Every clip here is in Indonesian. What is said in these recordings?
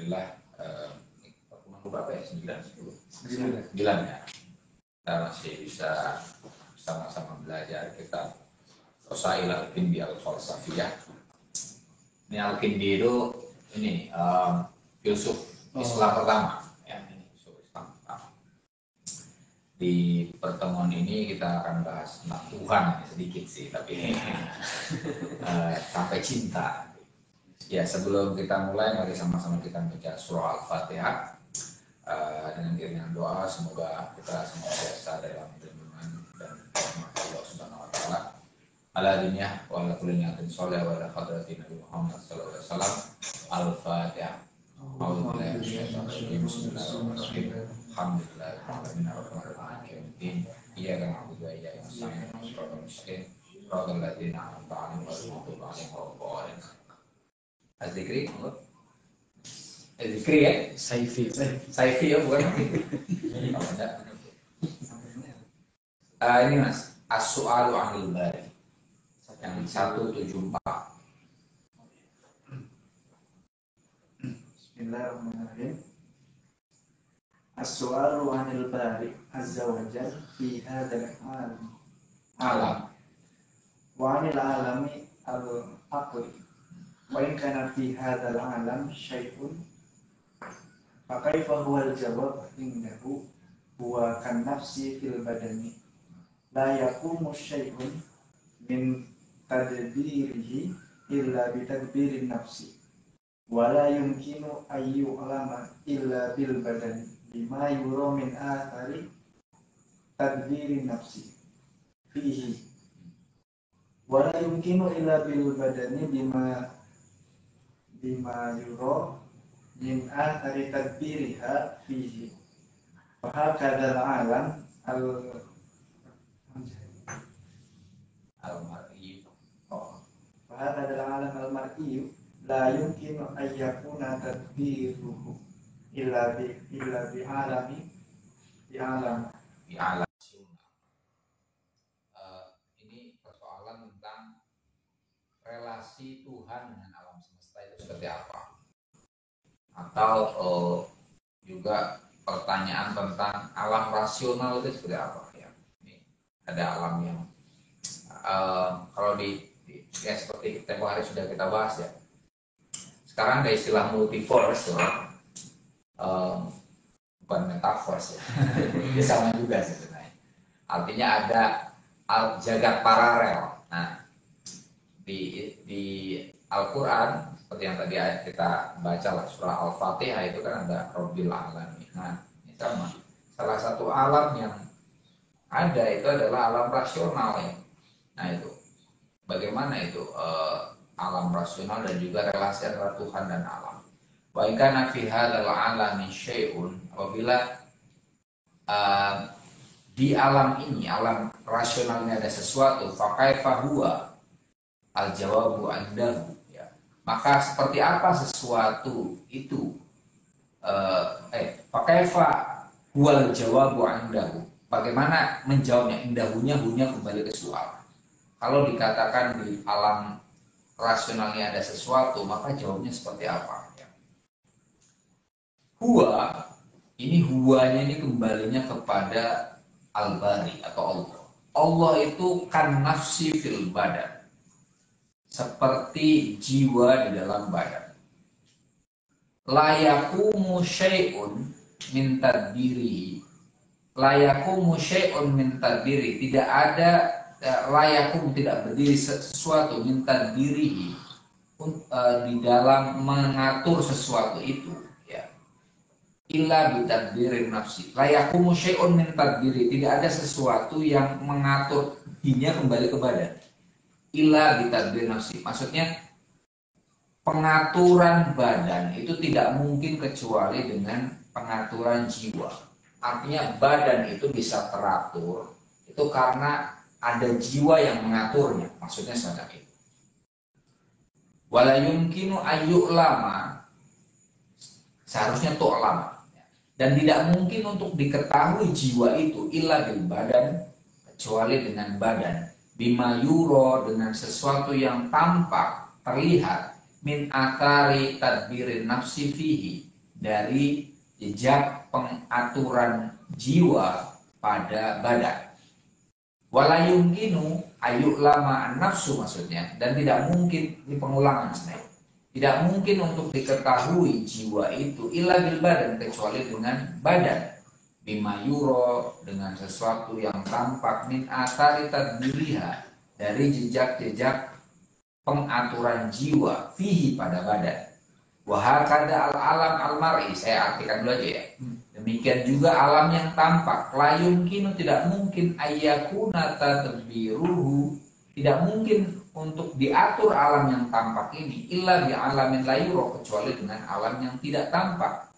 Alhamdulillah pertemuan berapa ya? 9 ya. Kita masih bisa sama-sama belajar kitab Rasail Al-Kindi Al-Falsafiyah. Ini Al-Kindi itu filsuf Islam pertama ya, ini filsuf Islam pertama. Di pertemuan ini kita akan bahas tentang Tuhan sedikit sih, tapi sampai cinta. Ya, sebelum kita mulai, mari sama-sama kita baca surah Al-Fatihah dengan iringan doa. Semoga kita senantiasa dalam lindungan dan rahmat Allah Subhanahu wa taala. Ala diniyah wa ala kulli niyatin sholih wa ala hadrati Nabi Muhammad sallallahu alaihi wasallam. Al-Fatihah. A'udzubillahi minasyaitonir rajim. Bismillahirrahmanirrahim. Alhamdulillahi rabbil alamin. Iyyaka na'budu wa iyyaka nasta'in. Shiratal mustaqim. Shiratal ladzina an'amta 'alaihim ghairil maghdubi 'alaihim waladdallin. Azikri, Azikri ya? Saifi ya, bukan? Ini mas, As-Su'alu 'anil Bari yang 174. Bismillahirrahmanirrahim. As-Su'alu 'anil Bari azza wa jalla fi hadzal alam wa 'anil alami al-aqli. Wa in kana fi hadzal alam syai'un fa kaifa huwa al-jawab indahu huwa kan nafsi fil badani la yaqumu syai'un min tadbirihi illa bi tadbirin nafsi wa la yumkinu ayyu alama illa bil badani bima yura min athari tadbirin nafsi fihi wa la yumkinu illa bil badani bima yura min athari tadbiriha fihi fa hakadha al-alam Al-Mar'i. fa hakadha al-alam al-mar'i la yumkinu an yakuna tadbiruhu illa bi alam Ini persoalan tentang relasi Tuhan dengan alam semesta itu seperti apa, atau juga pertanyaan tentang alam rasional itu seperti apa ya. Ini ada alam yang kalau ya seperti tempoh hari sudah kita bahas ya. Sekarang ada istilah multiverse, bukan metaverse ya. Dia sama juga sebenarnya. Artinya ada jagat paralel. Nah, di Al-Quran seperti yang tadi kita baca lah, surah Al-Fatihah itu kan ada Rabbil Alamin. Nah, ini sama. Salah satu alam yang ada itu adalah alam rasional ya. Nah itu, bagaimana itu alam rasional dan juga relasi antara Tuhan dan alam. Wa in kana fi hadzal alami syai'un, apabila di alam ini, alam rasional ini ada sesuatu, fa kaifa huwa al-jawabu andahu ya. Maka seperti apa sesuatu itu? Fa kaifa huwa al-jawabu andahu. Bagaimana menjawabnya? Indahunya kembali ke soal. Kalau dikatakan di alam rasionalnya ada sesuatu, maka jawabnya seperti apa? Ya. Huwanya ini kembalinya kepada Al-Bari atau Allah. Allah itu kan nafsi fil badan, seperti jiwa di dalam badan. La yaqumu syai'un min tadbirihi. La yaqumu syai'un min tadbiri. Tidak ada layakum, tidak berdiri sesuatu minta diri di dalam mengatur sesuatu itu ya, illa bitadbirin nafsi. Layakum syai'un min tadbiri, tidak ada sesuatu yang mengatur dirinya kembali ke badan, illa bitadbirin nafsi. Maksudnya pengaturan badan itu tidak mungkin kecuali dengan pengaturan jiwa. Artinya badan itu bisa teratur itu karena ada jiwa yang mengaturnya, maksudnya semacam itu. Wala yumkinu ayyu'lama, seharusnya tu'lama, dan tidak mungkin untuk diketahui jiwa itu illa bil badan, kecuali dengan badan, bima yuro, dengan sesuatu yang tampak, terlihat, min athari tadbirin nafsi fihi, dari jejak pengaturan jiwa pada badan. Wala yumkinu ayyu'lama an-nafsu maksudnya, dan tidak mungkin, ini pengulangan sebenarnya. Tidak mungkin untuk diketahui jiwa itu illa bil badan, kecuali dengan badan. Bima yuro, dengan sesuatu yang tampak, min athari tadbiriha, dari jejak-jejak pengaturan jiwa fihi pada badan. Wahakada al-alam al-mar'i, saya artikan dulu aja ya. Demikian juga alam yang tampak, la yumkinu, tidak mungkin ayyakuna tadbiruhu, tidak mungkin untuk diatur alam yang tampak ini illa bi alamin la yuro, kecuali dengan alam yang tidak tampak.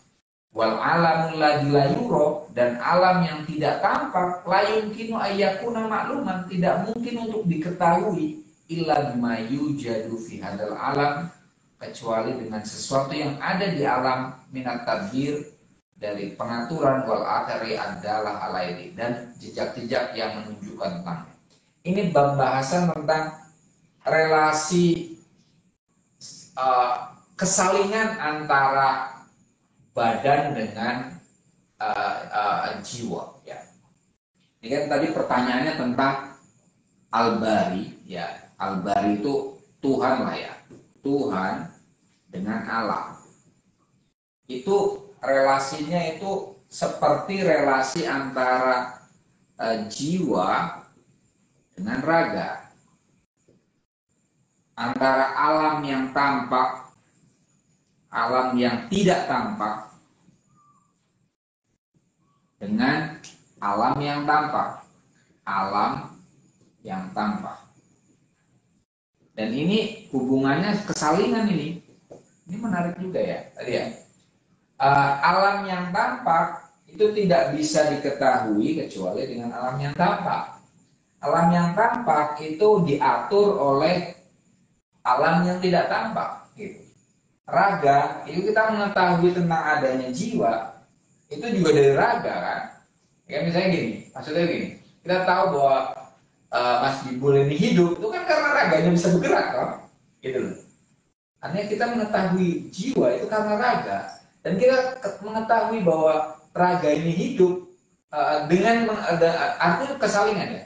Wal alamul ladzi la yuro, dan alam yang tidak tampak, la yumkinu ayyakuna makluman, tidak mungkin untuk diketahui illa bima yujadu fi hadzal alam, kecuali dengan sesuatu yang ada di alam minat tadbir, dari pengaturan, wal athari adalah alaini, dan jejak-jejak yang menunjukkan tentang. Ini pembahasan tentang relasi kesalingan antara badan dengan jiwa. Ya. Ini kan tadi pertanyaannya tentang Al-Bari. Ya, Al-Bari itu Tuhan lah ya. Tuhan dengan alam. Itu relasinya itu seperti relasi antara jiwa dengan raga, antara alam yang tampak, alam yang tidak tampak, dengan alam yang tampak, alam yang tampak. Dan ini hubungannya kesalingan ini menarik juga ya tadi ya. Alam yang tampak itu tidak bisa diketahui kecuali dengan alam yang tampak. Alam yang tampak itu diatur oleh alam yang tidak tampak. Gitu. Raga, itu kita mengetahui tentang adanya jiwa, itu juga dari raga kan. Ya misalnya gini, maksudnya gini, kita tahu bahwa Mas Bibul ini hidup, itu kan karena raganya bisa bergerak kan. Gitu loh. Artinya kita mengetahui jiwa itu karena raga. Dan kita mengetahui bahwa raga ini hidup dengan artinya kesalingan ya.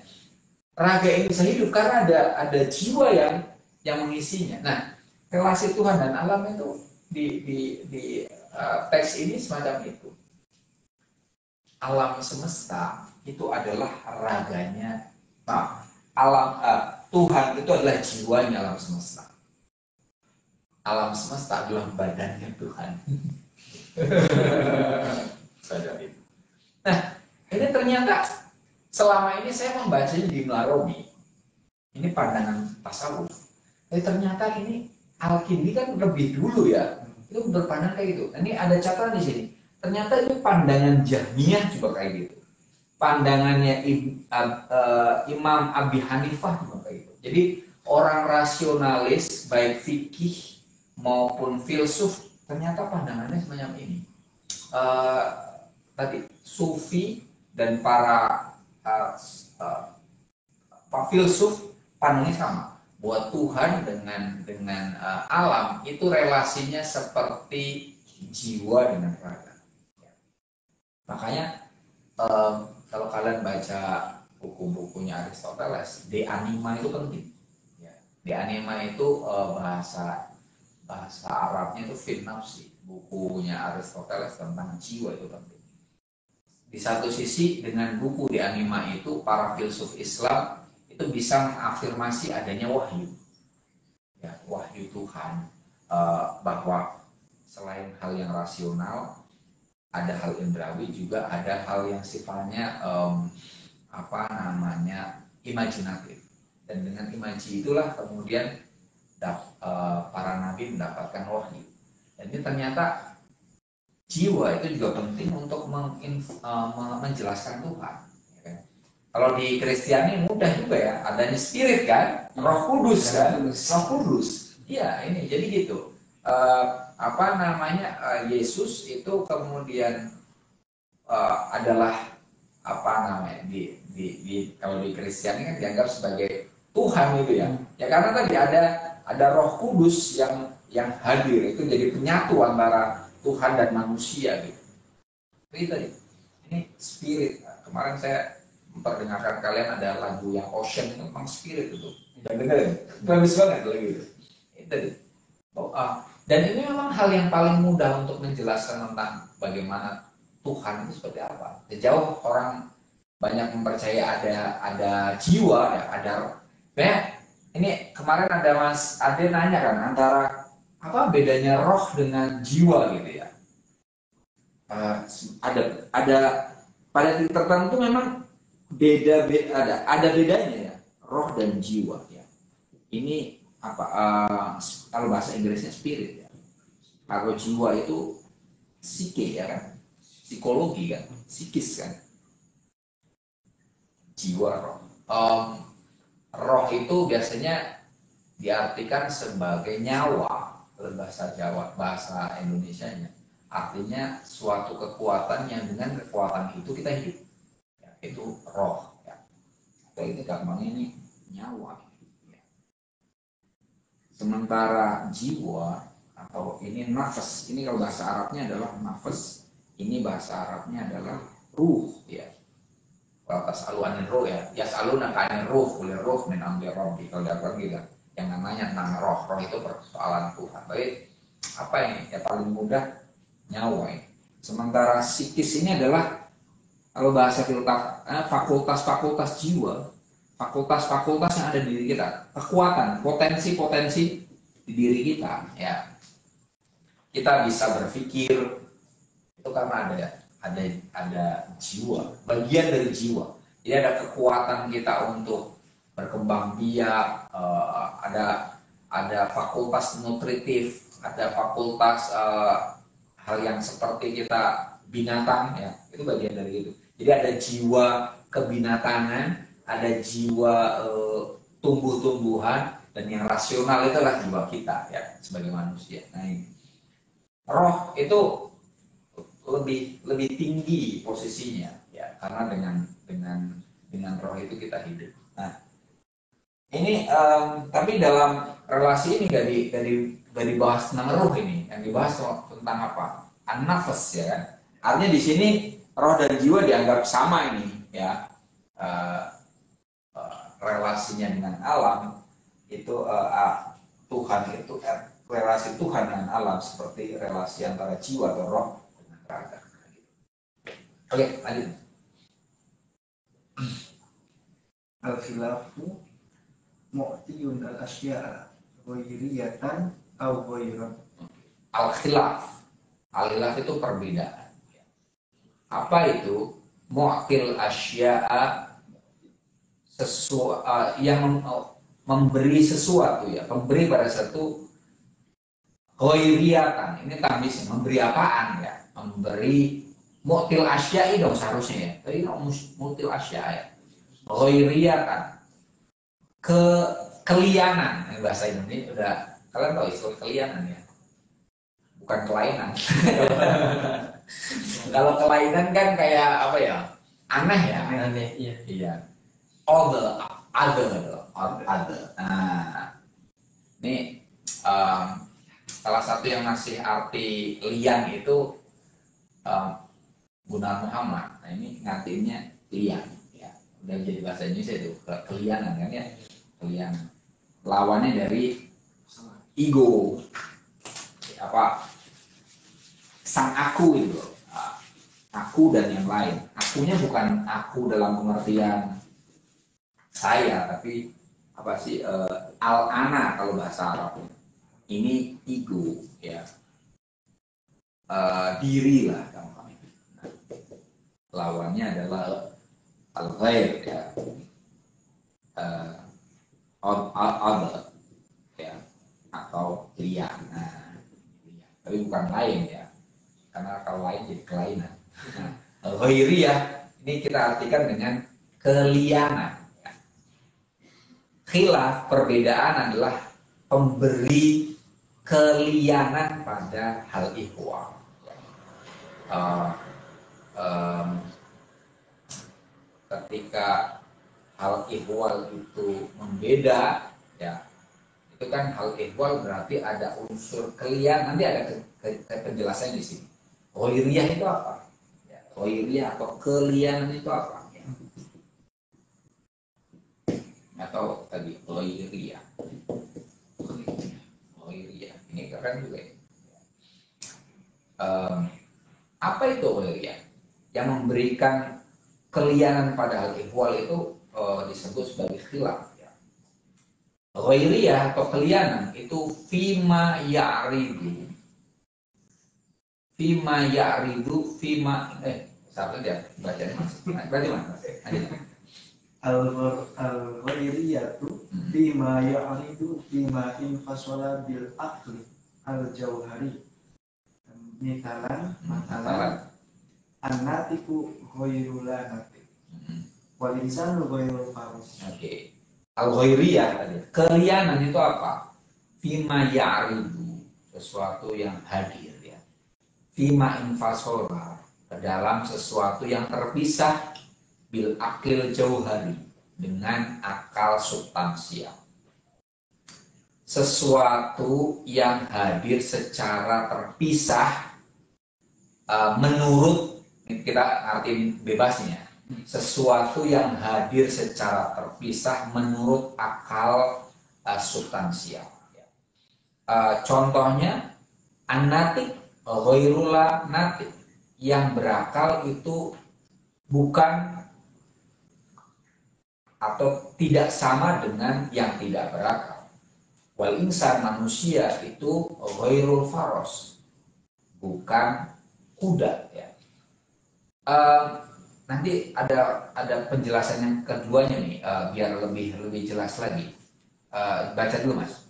Raga ini bisa hidup karena ada jiwa yang mengisinya. Nah, relasi Tuhan dan alam itu di teks ini semacam itu. Alam semesta itu adalah raganya. Tuhan itu adalah jiwanya alam semesta. Alam semesta adalah badannya Tuhan. Nah, ini ternyata selama ini saya membacanya di Mlaromi. Ini pandangan tasawuf. Tapi ternyata ini Al-Kindi kan lebih dulu ya. Itu berpandang kayak gitu. Ini ada catatan di sini. Ternyata ini pandangan Jahmiyah juga kayak gitu. Pandangannya Imam Abi Hanifah juga kayak gitu. Jadi orang rasionalis baik fikih maupun filsuf ternyata pandangannya semacam ini. Tadi Sufi dan para filsuf pandangnya sama, bahwa Tuhan dengan alam itu relasinya seperti jiwa dengan raga. Makanya kalau kalian baca buku-bukunya Aristoteles, De Anima itu penting. De Anima itu bahasa Arabnya itu fin nafsi. Bukunya Aristoteles tentang jiwa itu penting. Di satu sisi dengan buku De Anima itu para filsuf Islam itu bisa mengafirmasi adanya wahyu, ya, wahyu Tuhan, bahwa selain hal yang rasional ada hal indrawi, juga ada hal yang sifatnya imajinatif, dan dengan imaji itulah kemudian para nabi mendapatkan wahyu. Dan ini ternyata jiwa itu juga penting untuk menjelaskan Tuhan. Kalau di Kristiani mudah juga ya, adanya spirit kan, Roh Kudus kan, Roh Kudus. Iya, ini jadi gitu. Yesus itu kemudian adalah kalau di Kristiani kan dianggap sebagai Tuhan itu ya. Ya karena tadi ada Roh Kudus yang hadir, itu jadi penyatu antara Tuhan dan manusia gitu. Itu tadi, ini spirit. Nah, kemarin saya memperdengarkan kalian ada lagu yang Ocean itu memang spirit itu. Dan dengerin, bagus banget lagu itu. Itu tadi. Dan ini memang hal yang paling mudah untuk menjelaskan tentang bagaimana Tuhan itu seperti apa. Sejauh orang banyak mempercaya ada jiwa, ya, ada. Ini kemarin ada Mas Ade nanya kan antara apa bedanya roh dengan jiwa gitu ya. Ada pada titik tertentu memang ada bedanya ya, roh dan jiwa ya. Ini apa kalau bahasa Inggrisnya spirit ya. Kalau jiwa itu psike ya kan, psikologi kan, psikis kan. Jiwa roh. Roh itu biasanya diartikan sebagai nyawa dalam bahasa Jawa, bahasa Indonesianya. Artinya suatu kekuatan yang dengan kekuatan itu kita hidup. Ya, itu roh. Ya. Atau ini gampangnya ini nyawa. Ya. Sementara jiwa atau ini nafas, ini kalau bahasa Arabnya adalah nafas, ini bahasa Arabnya adalah ruh. Ya. Kalau tasaluan roh ya saluna kan roh, oleh roh min amri rabbi. Kalau dapat gitu yang namanya tentang roh itu persoalan Tuhan. Tapi apa ini? Ya paling mudah nyawa ini. Sementara psikis ini adalah kalau bahasa fakultas jiwa, fakultas yang ada di diri kita, kekuatan, potensi di diri kita. Ya, kita bisa berpikir itu karena ada jiwa, bagian dari jiwa. Jadi ada kekuatan kita untuk berkembang biak, ada fakultas nutritif, ada fakultas hal yang seperti kita binatang ya, itu bagian dari itu. Jadi ada jiwa kebinatangan, ada jiwa tumbuh-tumbuhan, dan yang rasional itulah jiwa kita ya sebagai manusia. Nah ini roh itu lebih tinggi posisinya ya, karena dengan roh itu kita hidup. Nah ini tapi dalam relasi ini gak dibahas tentang roh ini, yang dibahas tentang apa? An-nafas ya kan. Artinya di sini roh dan jiwa dianggap sama ini ya, relasinya dengan alam itu Tuhan itu relasi Tuhan dengan alam seperti relasi antara jiwa atau roh. Oke, lanjut. Al-khilafu mu'tiyun al-asya'a ghairiyatan au ghairan. Al-khilaf itu perbedaan. Apa itu? Mu'til asya'a yang memberi sesuatu ya, memberi pada satu ghairiyatan. Ini tambis, memberi apaan ya? Memberi mu'til asya'i dong seharusnya ya. Tadi mu'til asya'i ya. Ghairiyatan. Kelianan, bahasa Indonesia udah kalian tahu istilah kelianan ya. Bukan kelainan. Kalau kelainan kan kayak apa ya? Aneh ya. Aneh, iya. Iya. Other. Nah, ini salah satu yang ngasih arti lian itu Gunawan Muhammad. Nah ini ngartinya lian ya. Udah jadi bahasa Indonesia itu kelianan kan ya. Kelianan. Lawannya dari ego. Apa? Sang aku itu. Aku dan yang lain. Akunya bukan aku dalam pengertian saya, tapi apa sih al-ana kalau bahasa Arab. Ini ego ya. Diri lah gampang. Lawannya adalah al-ghair ya. Other ya, atau lian. Nah, tapi bukan lain ya. Karena kalau lain jadi kelainan. Nah, ghairiyah ini kita artikan dengan kelianan. Ya. Khilaf, perbedaan adalah pemberi kelianan pada hal ihwal. Ketika hal ihwal itu membeda, ya itu kan hal ihwal berarti ada unsur kelian, nanti ada penjelasannya di sini. Ghairiyah itu apa? Ya, ghairiyah atau kelianan itu apa? Ya. Atau tadi ghairiyah. Ghairiyah. Ini keren juga ya. Apa itu ghairiyah? Yang memberikan kelianan pada hal ihwal itu disebut sebagai khilaf. Ghairiyah atau kelianan itu fima ya'ridu sabar dia bacanya mas berarti mana al-ghairiyatu fima ya'ridu fima infasala bil aqli al-jauhari matalan an-natiku ghairul natik wal insanu ghairul faros. Oke. Al-ghairiyah tadi. Kelianan itu apa? Fima ya'ridu, sesuatu yang hadir ya. Fima infasola, ke dalam sesuatu yang terpisah bil akil jauhari, dengan akal substansial. Sesuatu yang hadir secara terpisah menurut, kita artiin bebasnya, sesuatu yang hadir secara terpisah menurut akal substansial. Contohnya an-natik ghairula natik, yang berakal itu bukan atau tidak sama dengan yang tidak berakal. Wal insan manusia itu ghairul faros, bukan kuda ya. Nanti ada penjelasan yang keduanya nih, biar lebih jelas lagi. Baca dulu mas,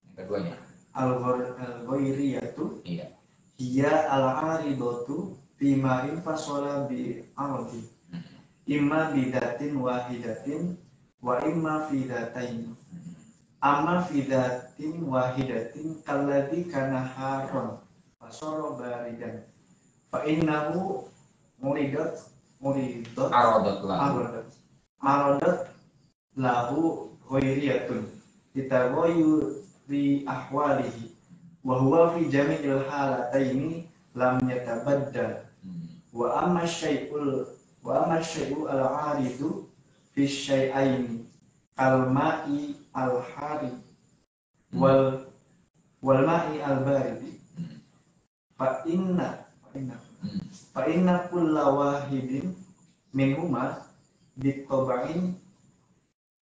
yang keduanya. Al-ghairiyatu Iya. hiya al-aridatu bima infasola bi ardi imma bidatin wahidatin wa imma fidatain. Amma fidatin wahidatin kalladhi kana haron fasara baridan fa innahu aradat lahu ghairiyatun ditaghayyuri ahwalihi wa huwa fi jami'il halataini lam yatabaddal wa amma syai'u al-aridu fi syai'aini kal ma'i al-hari wal ma'i al-baridi fa inna kulla wahidin minhuma bitoba'in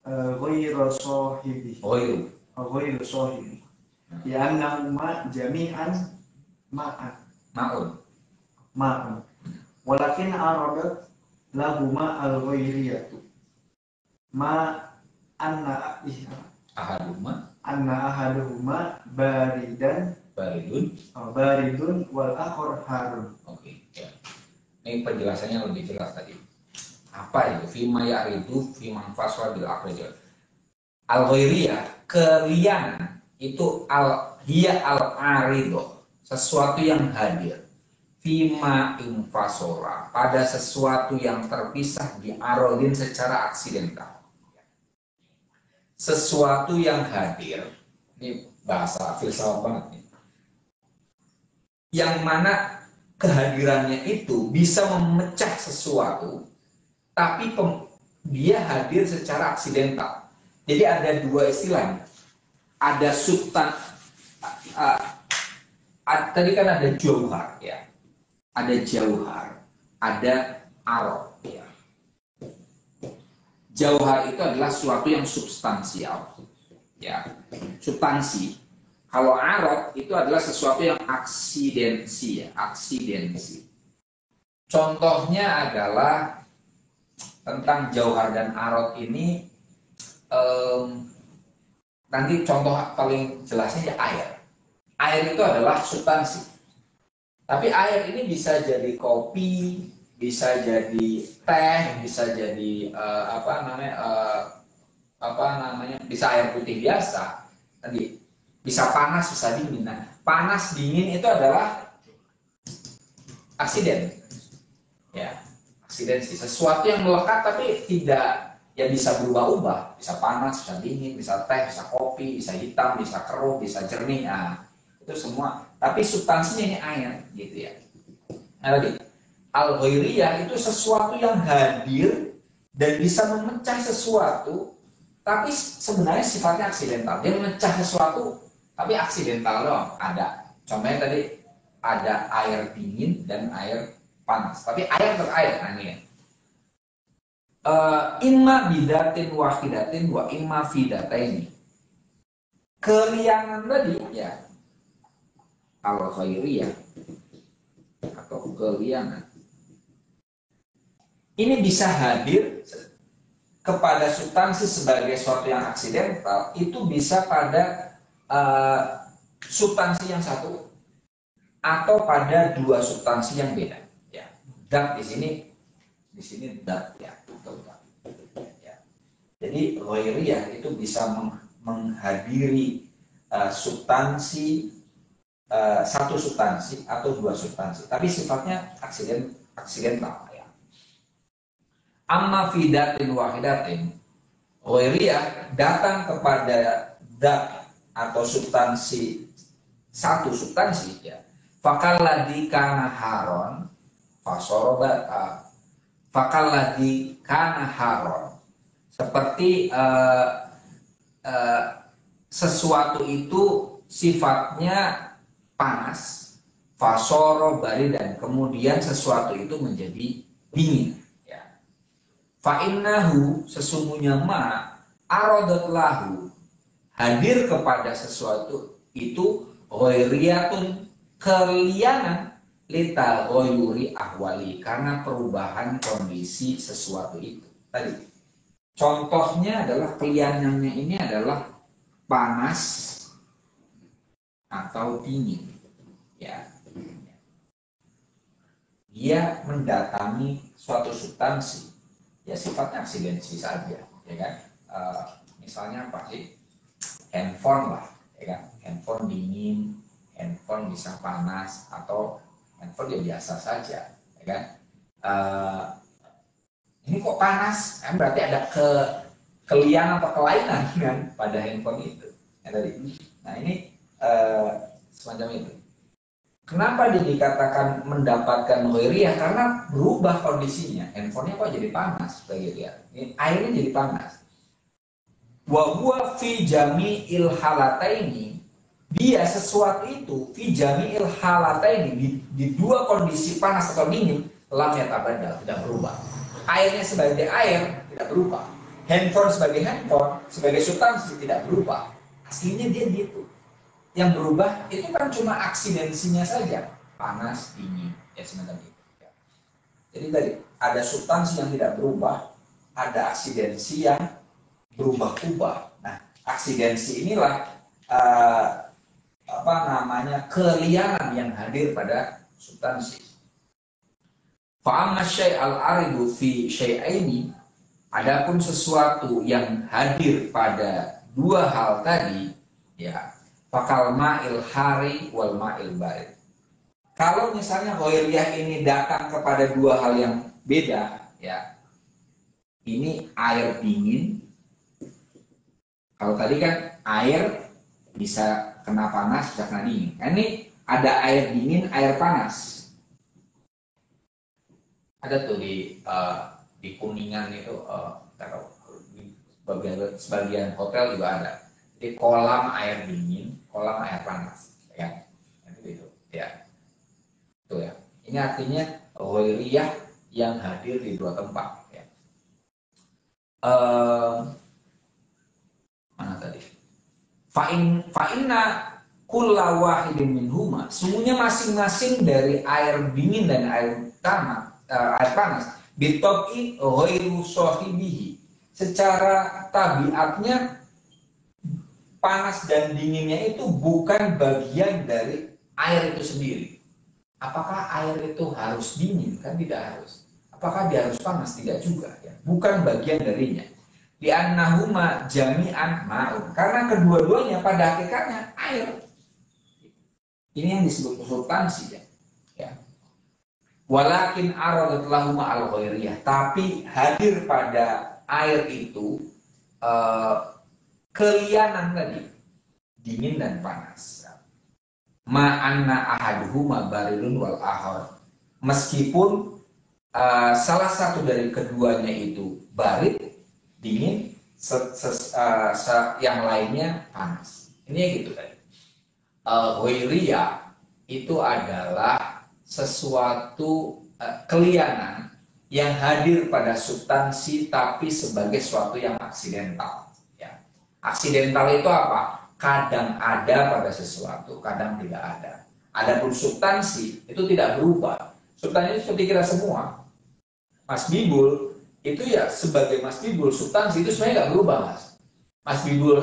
ghairu sahibi ya annahuma jami'an ma'un walakin aradat lahuma al-ghairiyatu ma anna ahaduhuma baridun wal akhar harun. Oke, ya. Ini penjelasannya lebih jelas tadi. Apa itu? Fima ya'ridu fima faswa bil aqli. Al-ghairiyah, kelianan itu hiya al-arido, sesuatu yang hadir. Fima infasora, pada sesuatu yang terpisah di arodin secara aksidental. Sesuatu yang hadir, ini bahasa filsafat banget nih. Yang mana kehadirannya itu bisa memecah sesuatu, tapi dia hadir secara aksidental. Jadi ada dua istilah. Ada tadi kan ada jauhar ya. Ada jauhar, ada arod ya. Jauhar itu adalah sesuatu yang substansial ya, substansi. Kalau arod itu adalah sesuatu yang aksidensi ya, aksidensi. Contohnya adalah tentang jauhar dan arod ini, nanti contoh paling jelasnya ya air. Air itu adalah substansi. Tapi air ini bisa jadi kopi, bisa jadi teh, bisa jadi bisa air putih biasa. Tadi bisa panas, bisa dingin. Nah, panas dingin itu adalah aksiden. Ya, aksidensi. Sesuatu yang melekat tapi tidak ya bisa berubah-ubah, bisa panas, bisa dingin, bisa teh, bisa kopi, bisa hitam, bisa keruh, bisa jernih. Nah, itu semua. Tapi substansinya ini air, gitu ya. Nah, tadi al-ghairiyah itu sesuatu yang hadir dan bisa memecah sesuatu, tapi sebenarnya sifatnya aksidental. Dia memecah sesuatu, tapi aksidental doang. Ada. Contohnya tadi ada air dingin dan air panas. Tapi air terair, nah ini ya. Imma bidatin wahidatin wa imma fidataini. Keliangan tadi ya al-ghairiyah atau keliangan ini bisa hadir kepada substansi sebagai sesuatu yang aksidental, itu bisa pada substansi yang satu atau pada dua substansi yang beda ya. Dat di sini dat ya. Ya. Jadi ghairiyah itu bisa menghadiri substansi satu substansi atau dua substansi, tapi sifatnya aksidental ya. Amma fidatin wahidatin, ghairiyah datang kepada dat atau substansi satu substansi ya. Fakalladzi kana haron fasorobata, fakalladzi kana haron, seperti sesuatu itu sifatnya panas, fasoro baridan, kemudian sesuatu itu menjadi dingin ya. Fa'innahu, sesungguhnya ma arodat lahu, hadir kepada sesuatu itu ghairiyatun, kelianan, lita ghairi ahwali, karena perubahan kondisi sesuatu itu tadi. Contohnya adalah kelianannya ini adalah panas atau dingin ya. Dia mendatangi suatu substansi ya, sifatnya aksidensi saja ya kan. Misalnya apa sih, handphone lah ya kan. Handphone dingin, handphone bisa panas, atau handphone ya biasa saja ya kan. Ini kok panas kan, berarti ada keliang atau kelainan kan pada handphone itu ya tadi. Nah ini semacam itu. Kenapa dia dikatakan mendapatkan ghairiyah? Karena berubah kondisinya. Handphonenya kok jadi panas begitu ya. Ini airnya jadi panas. Wa huwa fi jami'il halataini, dia sesuatu itu fi jami'il halataini, di dua kondisi panas atau dingin, lam yatabadal, tidak berubah. Airnya sebagai air tidak berubah. Handphone sebagai handphone, sebagai substansi tidak berubah. Aslinya dia gitu. Yang berubah itu kan cuma aksidensinya saja, panas, dingin, ya semacam itu. Jadi tadi ada substansi yang tidak berubah, ada aksidensi yang berubah-ubah. Nah, aksidensi inilah kelianan yang hadir pada substansi. Fa'amma syai'al aridu fi syai'aini, adapun sesuatu yang hadir pada dua hal tadi ya, fakal ma'il hari wal ma'il barid. Kalau misalnya ghairiyah ini datang kepada dua hal yang beda ya, ini air dingin. Kalau tadi kan air bisa kena panas, bisa kena dingin. Nah, ini ada air dingin, air panas. Ada tuh di Kuningan itu, sebagian hotel juga ada. Di kolam air dingin, kolam air panas, ya, itu ya, itu ya. Ini artinya ghairiyah yang hadir di dua tempat. Ya. Mana tadi? Fa'inna kulla wahidin minhuma, sungguhnya masing-masing dari air dingin dan air panas, bitobi ghairu sahibihi, secara tabiatnya panas dan dinginnya itu bukan bagian dari air itu sendiri. Apakah air itu harus dingin? Kan tidak harus. Apakah dia harus panas? Tidak juga. Ya. Bukan bagian darinya. Li'annahuma jami'an ma'un. Karena kedua-duanya pada hakikatnya air. Ini yang disebut substansi ya. Ya. Walakin aradat lahuma al-ghairiyah. Tapi hadir pada air itu kelianan tadi, dingin dan panas. Ma'anna ahaduhuma barilun wal ahor. Meskipun salah satu dari keduanya itu barid, dingin, yang lainnya panas. Ini gitu tadi. Ghairiyah itu adalah sesuatu kelianan yang hadir pada substansi tapi sebagai sesuatu yang aksidental. Ya. Aksidental itu apa? Kadang ada pada sesuatu, kadang tidak ada. Adapun substansi itu tidak berubah. Substansi itu seperti kita semua. Mas Bibul itu ya sebagai Mas Bibul, substansi itu sebenarnya nggak berubah, Mas. Mas Bibul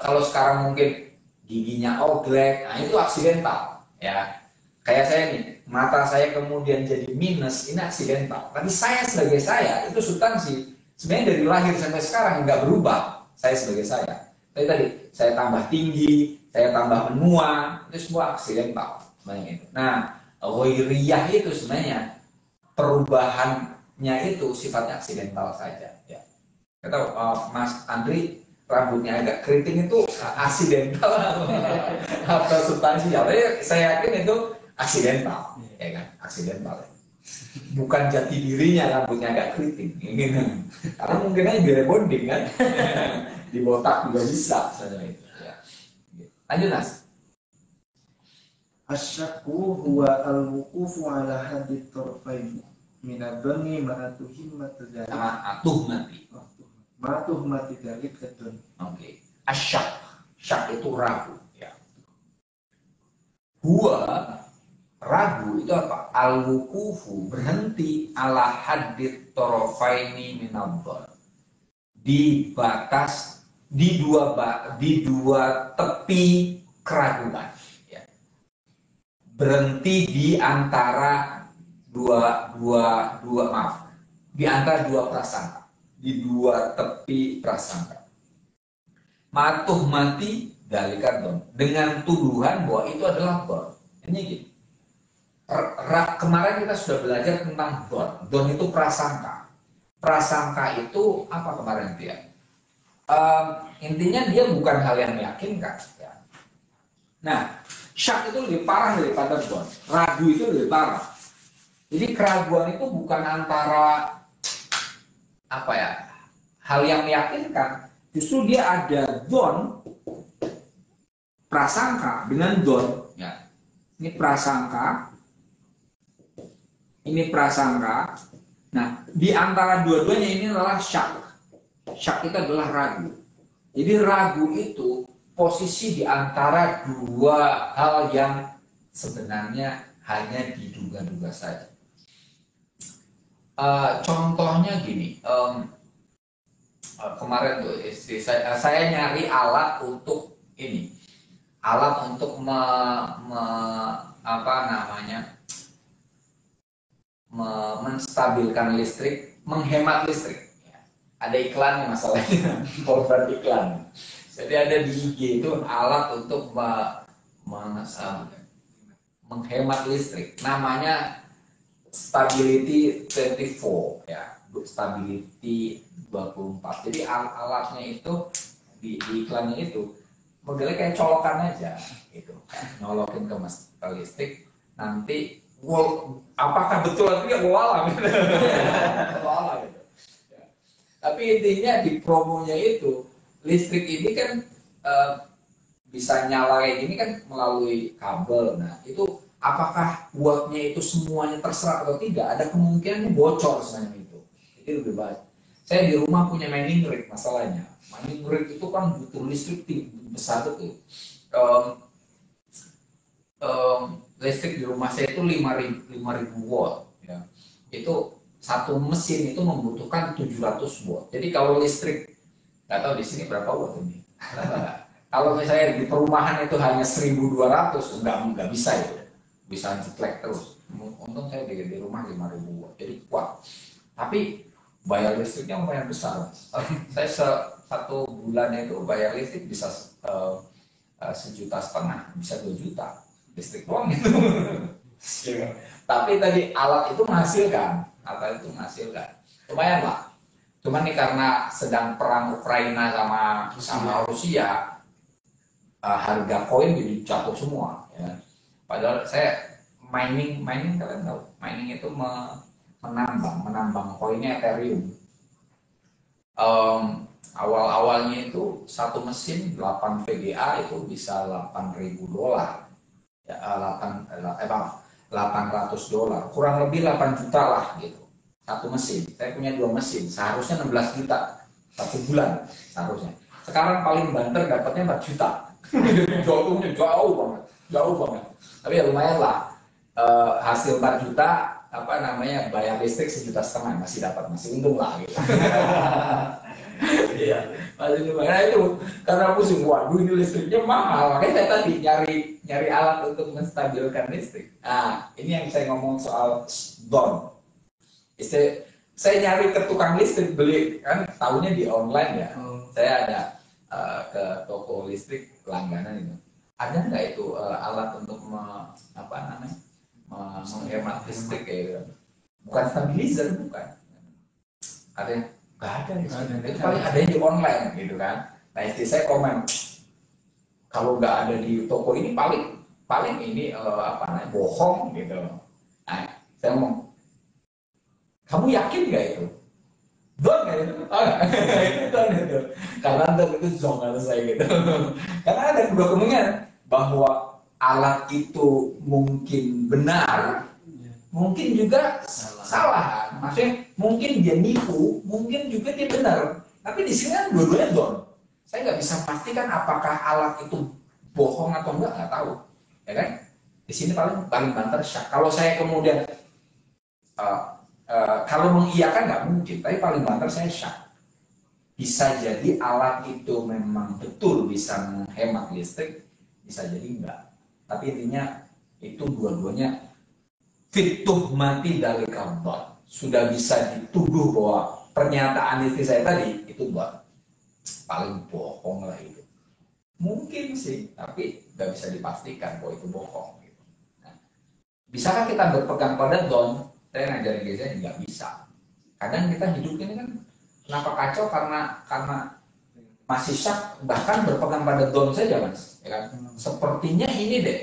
kalau sekarang mungkin giginya oglek, nah itu aksidental. Ya, kayak saya nih, mata saya kemudian jadi minus, ini aksidental. Tapi saya sebagai saya, itu substansi. Sebenarnya dari lahir sampai sekarang nggak berubah, saya sebagai saya. Tapi tadi, saya tambah tinggi, saya tambah menua, itu semua aksidental. Sebenarnya itu. Nah, ghairiyah itu sebenarnya, perubahannya itu sifatnya aksidental saja. Ya. Kita Mas Andri, rambutnya agak keriting itu aksidental atau substansi, saya yakin itu aksidental, ya kan, aksidental. Bukan jati dirinya rambutnya agak keriting, karena mungkin aja di rebonding kan, dibotak juga bisa, itu. Ya. Lanjut Mas. Asyakku huwa al-wuqufu ala hadith tarfaini minadhani ma'atuhimmat dzalik ma'atuhmat dzalik kadun. Oke. Syak itu ragu, ya. Huwa ragu itu apa? Al-wuqufu berhenti ala hadith tarfaini minadhon, di batas, di dua tepi keraguan. Berhenti di antara di antara dua prasangka, di dua tepi prasangka. Matuh mati dalikadon, dengan tuduhan bahwa itu adalah don. Ini gitu. Kemarin kita sudah belajar tentang don. Don itu prasangka. Prasangka itu apa kemarin dia? Intinya dia bukan hal yang meyakinkan. Ya. Nah, syak itu lebih parah daripada don. Ragu itu lebih parah. Jadi keraguan itu bukan antara apa ya, hal yang meyakinkan. Justru dia ada don, prasangka dengan don. Ya. Ini prasangka, ini prasangka. Nah, di antara dua-duanya ini adalah syak. Syak itu adalah ragu. Jadi ragu itu posisi di antara dua hal yang sebenarnya hanya diduga-duga saja. Contohnya gini, kemarin tuh istri saya nyari alat untuk ini, alat untuk menstabilkan listrik, menghemat listrik. Ada iklannya masalahnya, korban iklan. Jadi ada di IG itu alat untuk menghemat listrik. Namanya Stability 24, ya, Stability 24. Jadi alatnya itu di iklannya itu modelnya kayak colokan aja, gitu. Nyolokin ke listrik, nanti apakah betul atau tidak walau gitu. Gitu. Ya. Tapi intinya di promonya itu listrik ini kan bisa nyala kayak gini kan melalui kabel. Nah itu apakah wattnya itu semuanya terserap atau tidak? Ada kemungkinan bocor sebenarnya itu lebih baik. Saya di rumah punya mining rig, masalahnya mining rig itu kan butuh listrik besar tuh. Listrik di rumah saya itu 5.000 watt. Ya. Itu satu mesin itu membutuhkan 700 watt. Jadi kalau listrik, nggak tahu di sini berapa watt ini. Kalau misalnya di perumahan itu hanya 1.200, nggak bisa itu. Bisa jeklek terus. Untung saya di rumah 5.000 watt, jadi kuat. Tapi bayar listriknya lumayan besar. Saya satu bulan itu bayar listrik bisa 1,5 juta, bisa 2 juta listrik doang itu. Tapi tadi alat itu menghasilkan, lumayan lah. Cuman nih karena sedang perang Ukraina sama Rusia, harga koin jadi jatuh semua. Ya. Padahal saya mining kalian tahu, mining itu menambang koinnya Ethereum. Awalnya itu satu mesin 8 VGA itu bisa $8.000, ya, $800, kurang lebih 8 juta lah gitu. Satu mesin. Saya punya 2 mesin, seharusnya 16 juta satu bulan seharusnya. Sekarang paling banter dapatnya 4 juta. Jauhnya jauh banget. Tapi ya lumayan lah. Hasil 4 juta bayar listrik 1,5 juta masih dapat, masih untung lah gitu. Iya, masih lumayan. Nah, itu karena pusing, waduh ini listriknya mahal, makanya saya tadi nyari alat untuk menstabilkan listrik. Nah, ini yang saya ngomong soal don. Saya nyari ke tukang listrik, beli kan tahunya di online ya. Saya ada ke toko listrik langganan itu. Ada nggak itu alat untuk menghemat listrik kayak gitu? Bukan stabilizer, bukan. Ada yang nggak ada. Itu paling ada di online gitu kan. Nah istri saya komen, kalau nggak ada di toko ini paling ini bohong gitu. Nah saya ngomong, kamu yakin nggak itu? Don nggak itu? Itu don itu. Karena don itu zong harus saya gitu. Karena ada dua kemungkinan bahwa alat itu mungkin benar, mungkin juga salah. Maksudnya mungkin dia nipu, mungkin juga dia benar. Tapi di sini kan dua-duanya don. Saya nggak bisa pastikan apakah alat itu bohong atau nggak tahu, ya kan? Di sini paling banter syak. Kalau saya kemudian kalau mengiyakan nggak mungkin, tapi paling banter saya syak. Bisa jadi alat itu memang betul bisa menghemat listrik, bisa jadi enggak. Tapi intinya itu dua-duanya fituh mati dari kabar. Sudah bisa dituduh bahwa pernyataan istri saya tadi itu buat paling bohong lah itu. Mungkin sih, tapi nggak bisa dipastikan bahwa itu bohong. Gitu. Nah, bisakah kita berpegang pada don? Saya ngajarin dia saya nggak bisa. Kadang kita hidup ini kan kenapa kacau karena masih syak, bahkan berpegang pada don saja mas. Ya kan? Sepertinya ini deh,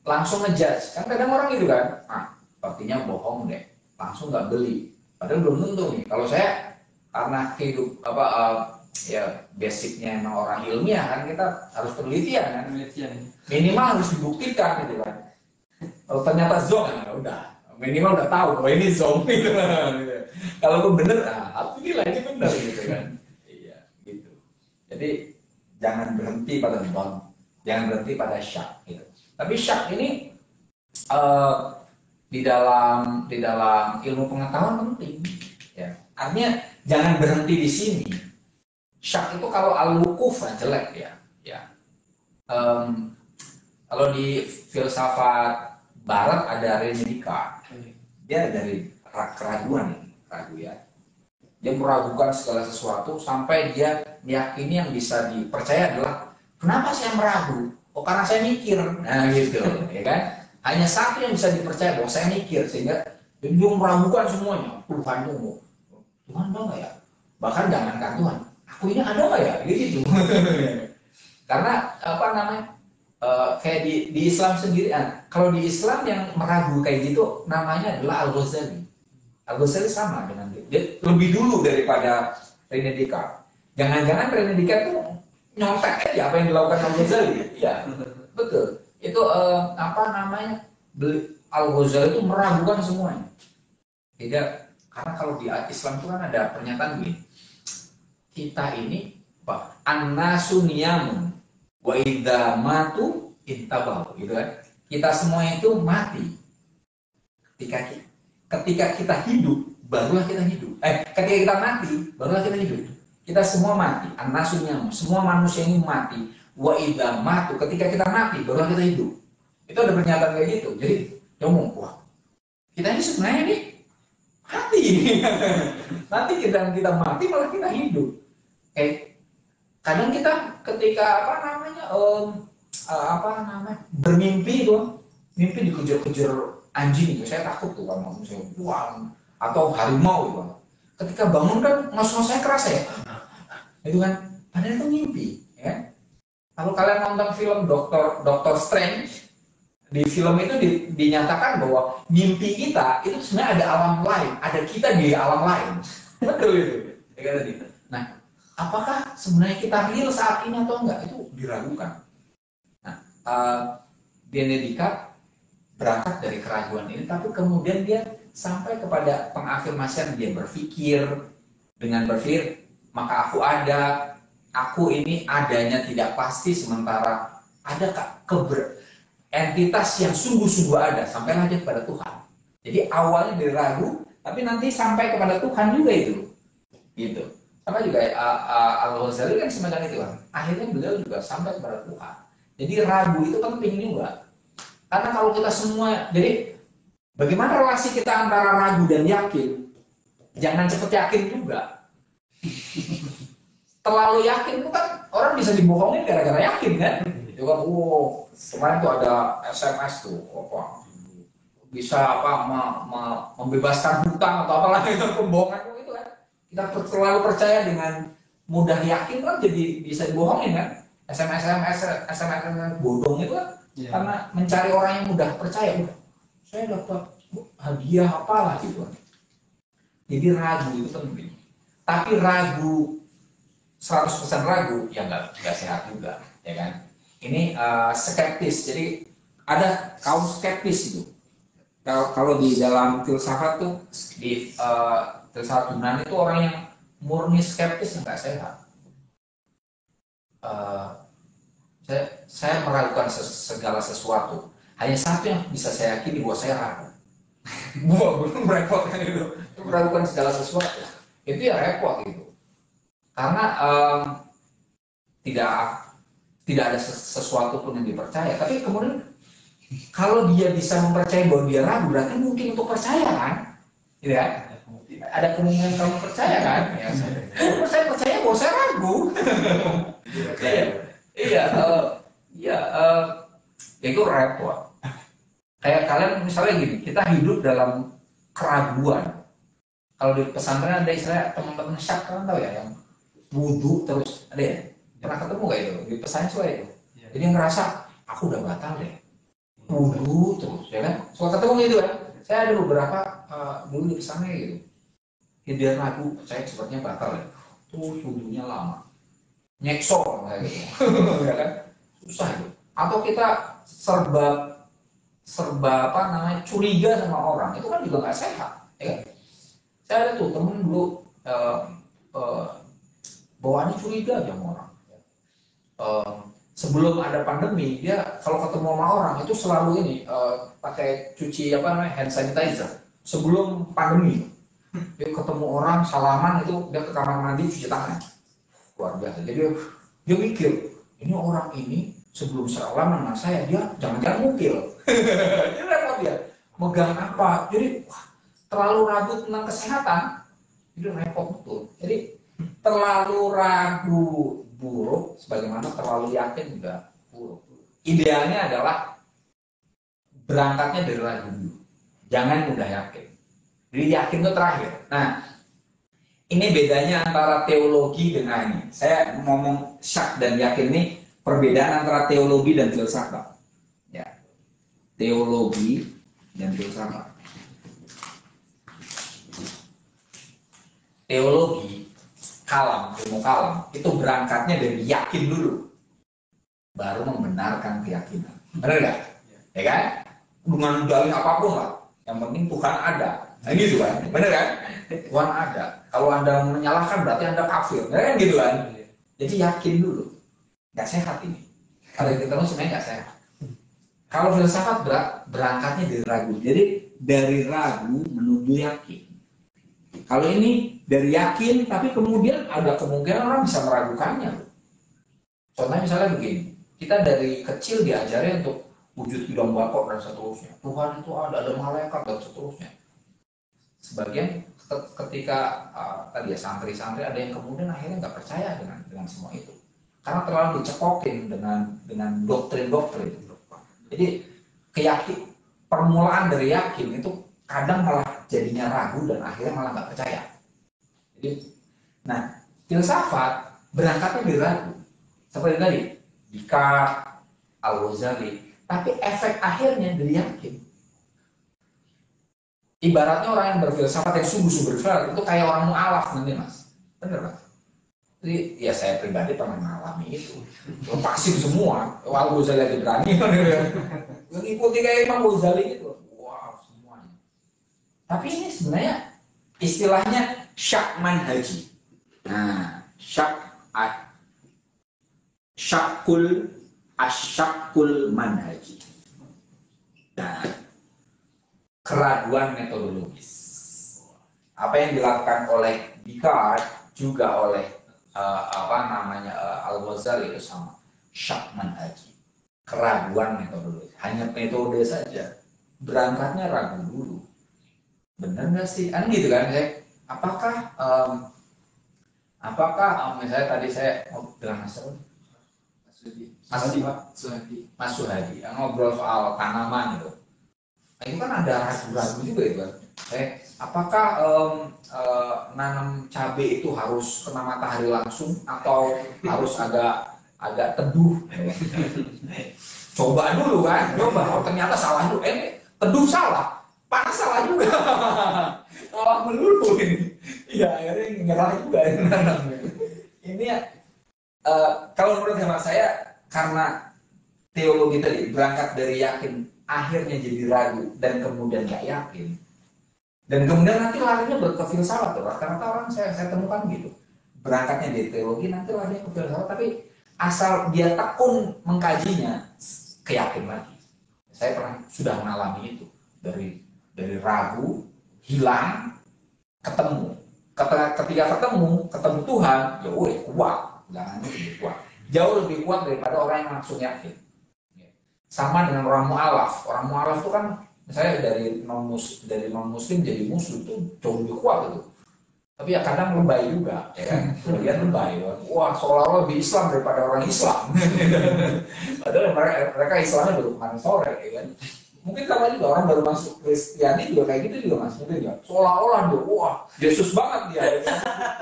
langsung ngejudge. Kan kadang orang gitu kan, sepertinya bohong deh, langsung nggak beli. Padahal belum tentu nih. Kalau saya karena hidup ya basicnya emang orang ilmiah kan, kita harus penelitian kan, minimal harus dibuktikan gitu kan. Kalau ternyata zong ya udah, minimal udah tahu bahwa ini zong gitu. Kalau itu bener, alhamdulillah ini bener gitu kan. Iya gitu. Jadi jangan berhenti pada don, jangan berhenti pada syak gitu. Tapi syak ini di dalam ilmu pengetahuan penting. Ya. Artinya jangan berhenti di sini. Syak itu kalau al-wukuf jelek ya. Kalau di filsafat Barat ada Renedika. Dia dari keraguan, ragu ya. Dia meragukan segala sesuatu sampai dia meyakini yang bisa dipercaya adalah kenapa saya meragu? Oh karena saya mikir. Nah gitu, ya kan? Hanya satu yang bisa dipercaya bahwa saya mikir sehingga dia meragukan semuanya. Tuhan itu, Tuhan ada nggak ya? Bahkan jangankan Tuhan, aku ini ada nggak ya? Gitu. Karena kayak di Islam sendiri, kalau di Islam yang meragu kayak gitu namanya adalah Al-Ghazali. Al-Ghazali sama dengan dia lebih dulu daripada Renedika. Jangan-jangan Renedika itu nyontek aja apa yang dilakukan Al-Ghazali. Ya, betul. Itu Al-Ghazali itu meragukan semuanya. Tidak, karena kalau di Islam itu kan ada pernyataan gini. Kita ini an-nasu niyamun wa idza matu intabahu, gitu kan. Kita semua itu mati. Ketika kita hidup, barulah kita hidup. Ketika kita mati, barulah kita hidup. Kita semua mati, an-nasu niyamun. Semua manusia ini mati. Wa idza matu, ketika kita mati, barulah kita hidup. Itu ada pernyataan kayak gitu. Jadi, ngomong, wah, kita ini sebenarnya nih mati. Nanti kita mati malah kita hidup. Kadang kita ketika bermimpi itu, mimpi dikejar-kejar anjing itu, saya takut tuh kalau misalnya buang atau harimau itu. ketika bangun kan ngos-ngosnya kerasa ya, itu kan, padahal itu mimpi, ya. Kalau kalian nonton film Doctor Strange, di film itu dinyatakan bahwa mimpi kita itu sebenarnya ada alam lain, ada kita di alam lain. Betul itu, ya tadi. Nah, apakah sebenarnya kita real saat ini atau enggak, itu diragukan. Nah, Benedika berangkat dari keraguan ini, tapi kemudian dia sampai kepada pengafirmasian. Dia berpikir, dengan berpikir maka aku ada, aku ini adanya tidak pasti, sementara ada entitas yang sungguh-sungguh ada, sampailah dia kepada Tuhan. Jadi awalnya dari ragu, tapi nanti sampai kepada Tuhan juga itu, gitu. Sama juga Al-Ghazali kan semacam itu kan. Akhirnya beliau juga sampai kepada Tuhan. Jadi ragu itu penting juga. Karena kalau kita semua, jadi bagaimana relasi kita antara ragu dan yakin? Jangan cepat yakin juga. Terlalu yakin itu kan orang bisa dibohongin gara-gara yakin kan? Itu kan, kemarin tuh ada SMS tuh, bisa membebaskan hutang atau apalah itu, pembohongan itu kan. Kita terlalu percaya dengan mudah yakin kan, jadi bisa dibohongin kan? SMS bodong itu kan. Yeah. Karena mencari orang yang mudah percaya, saya dapat hadiah apalah gitu. Jadi ragu itu penting. Tapi ragu 100% ragu ya nggak sehat juga, ya kan? Ini skeptis. Jadi ada kaum skeptis itu. Kalau di dalam filsafat tuh, di filsafat Yunani itu orang yang murni skeptis yang nggak sehat. Saya meragukan segala sesuatu. Hanya satu yang bisa saya yakini, bahwa saya ragu. Belum repot kan itu. Meragukan segala sesuatu. Itu ya repot itu. Karena tidak ada sesuatu pun yang dipercaya. Tapi kemudian kalau dia bisa mempercayai bahwa dia ragu, berarti mungkin untuk percaya kan? Ya. Ada kemungkinan kamu percaya kan? Ya, saya percaya bahwa saya ragu. Itu repot. Kayak kalian misalnya gini, kita hidup dalam keraguan. Kalau di pesantren ada istilah teman-teman syak, kalian tahu ya, yang wudhu terus, ada ya? Pernah ketemu gak itu? Di pesantren itu. Jadi ngerasa, aku udah batal deh. Wudhu terus, ya kan? Suka ketemu gitu kan? Saya ada beberapa dulu di pesantren gitu. Dia ragu, saya sepertinya batal deh. Terus wudhunya lama. Nyekso kayak gitu. Ya kan? Susah itu. Atau kita serba curiga sama orang, itu kan juga nggak sehat, ya kan? Saya ada tuh temen dulu bawaannya curiga aja sama orang. Sebelum ada pandemi, dia kalau ketemu sama orang itu selalu ini pakai cuci hand sanitizer. Sebelum pandemi, dia ketemu orang salaman itu dia ke kamar mandi cuci tangan. Luar biasa. Jadi dia mikir, ini orang ini sebelum salaman sama saya, dia jangan-jangan mukil. Dia repot dia. Megang apa? Jadi terlalu ragu tentang kesehatan. Jadi repot betul. Jadi terlalu ragu buruk, sebagaimana terlalu yakin juga buruk. Idealnya adalah berangkatnya dari ragu dulu. Jangan mudah yakin. Jadi yakin itu terakhir. Nah, ini bedanya antara teologi dengan ini. Saya ngomong syak dan yakin ini, perbedaan antara teologi dan filsafat. Ya. Teologi dan filsafat. Teologi, ilmu kalam, itu berangkatnya dari yakin dulu. Baru membenarkan keyakinan. Benar nggak? Ya kan? Dengan dalil apapun lah. Yang penting Tuhan ada. Nah gitu kan? Benar kan? Tuhan ada. Kalau Anda menyalahkan berarti Anda kafir. Nah, kan gitu kan? Jadi yakin dulu. Nggak sehat ini. Kalau kita tahu sebenarnya nggak sehat. Kalau filsafat berangkatnya dari ragu. Jadi dari ragu menuju yakin. Kalau ini dari yakin, tapi kemudian ada kemungkinan orang bisa meragukannya. Contohnya misalnya begini, kita dari kecil diajari untuk wujud bidang bakok dan seterusnya. Tuhan itu ada malaikat dan seterusnya. Sebagian ketika tadi ya santri-santri ada yang kemudian akhirnya nggak percaya dengan semua itu. Karena terlalu dicekokin dengan doktrin-doktrin. Jadi permulaan dari yakin itu kadang malah jadinya ragu dan akhirnya malah nggak percaya. Jadi, nah filsafat berangkatnya dari ragu. Seperti tadi, Descartes, Al-Ghazali, tapi efek akhirnya dari yakin. Ibaratnya orang yang berfilsafat yang sungguh-sungguh berfilsafat itu kayak orang mu'alaf nanti mas, bener mas? Jadi ya saya pribadi pernah mengalami itu, lepasin semua. Al-Ghazali lagi berani, ngikuti kayak Imam Ghazali gitu, wow semuanya. Tapi ini sebenarnya istilahnya syak manhaji. Nah, asyakul manhaji. Nah, keraguan metodologis. Apa yang dilakukan oleh Descartes juga oleh Al-Ghazali itu sama. Syak manhaji. Keraguan metodologis. Hanya metode saja. Berangkatnya ragu dulu. Benar nggak sih? Kan gitu kan? Apakah misalnya tadi saya dengan Mas Suhadi ngobrol soal tanaman gitu. Nah, itu kan ada ragu-ragu juga itu kan. Apakah nanam cabai itu harus kena matahari langsung atau harus agak teduh? Coba dulu kan, oh ternyata salah dulu. Teduh salah, panas salah juga. Salah melulu ini. Iya, akhirnya nyerah juga nanam. Ini kalau menurut hemat saya karena teologi tadi berangkat dari yakin, akhirnya jadi ragu dan kemudian nggak yakin, dan kemudian nanti larinya ke filsafat. Rata-rata orang saya temukan gitu, berangkatnya dari teologi nanti larinya ke filsafat, tapi asal dia tekun mengkajinya keyakin lagi. Saya sudah mengalami itu dari ragu, hilang, ketemu. Ketika ketemu Tuhan, ya kuat, jangan lebih kuat, jauh lebih kuat daripada orang yang langsung yakin. Sama dengan orang mu'alaf. Orang mu'alaf itu kan misalnya dari non muslim jadi muslim itu jauh lebih kuat itu. Tapi ya kadang lebay juga, ya kan? Kemudian lebay, wah seolah-olah lebih Islam daripada orang Islam. Padahal mereka Islamnya baru kemarin sore, ya kan? Mungkin sama juga orang baru masuk Kristiani juga kayak gitu juga mas, mungkin juga. Seolah-olah dia, wah Yesus banget dia,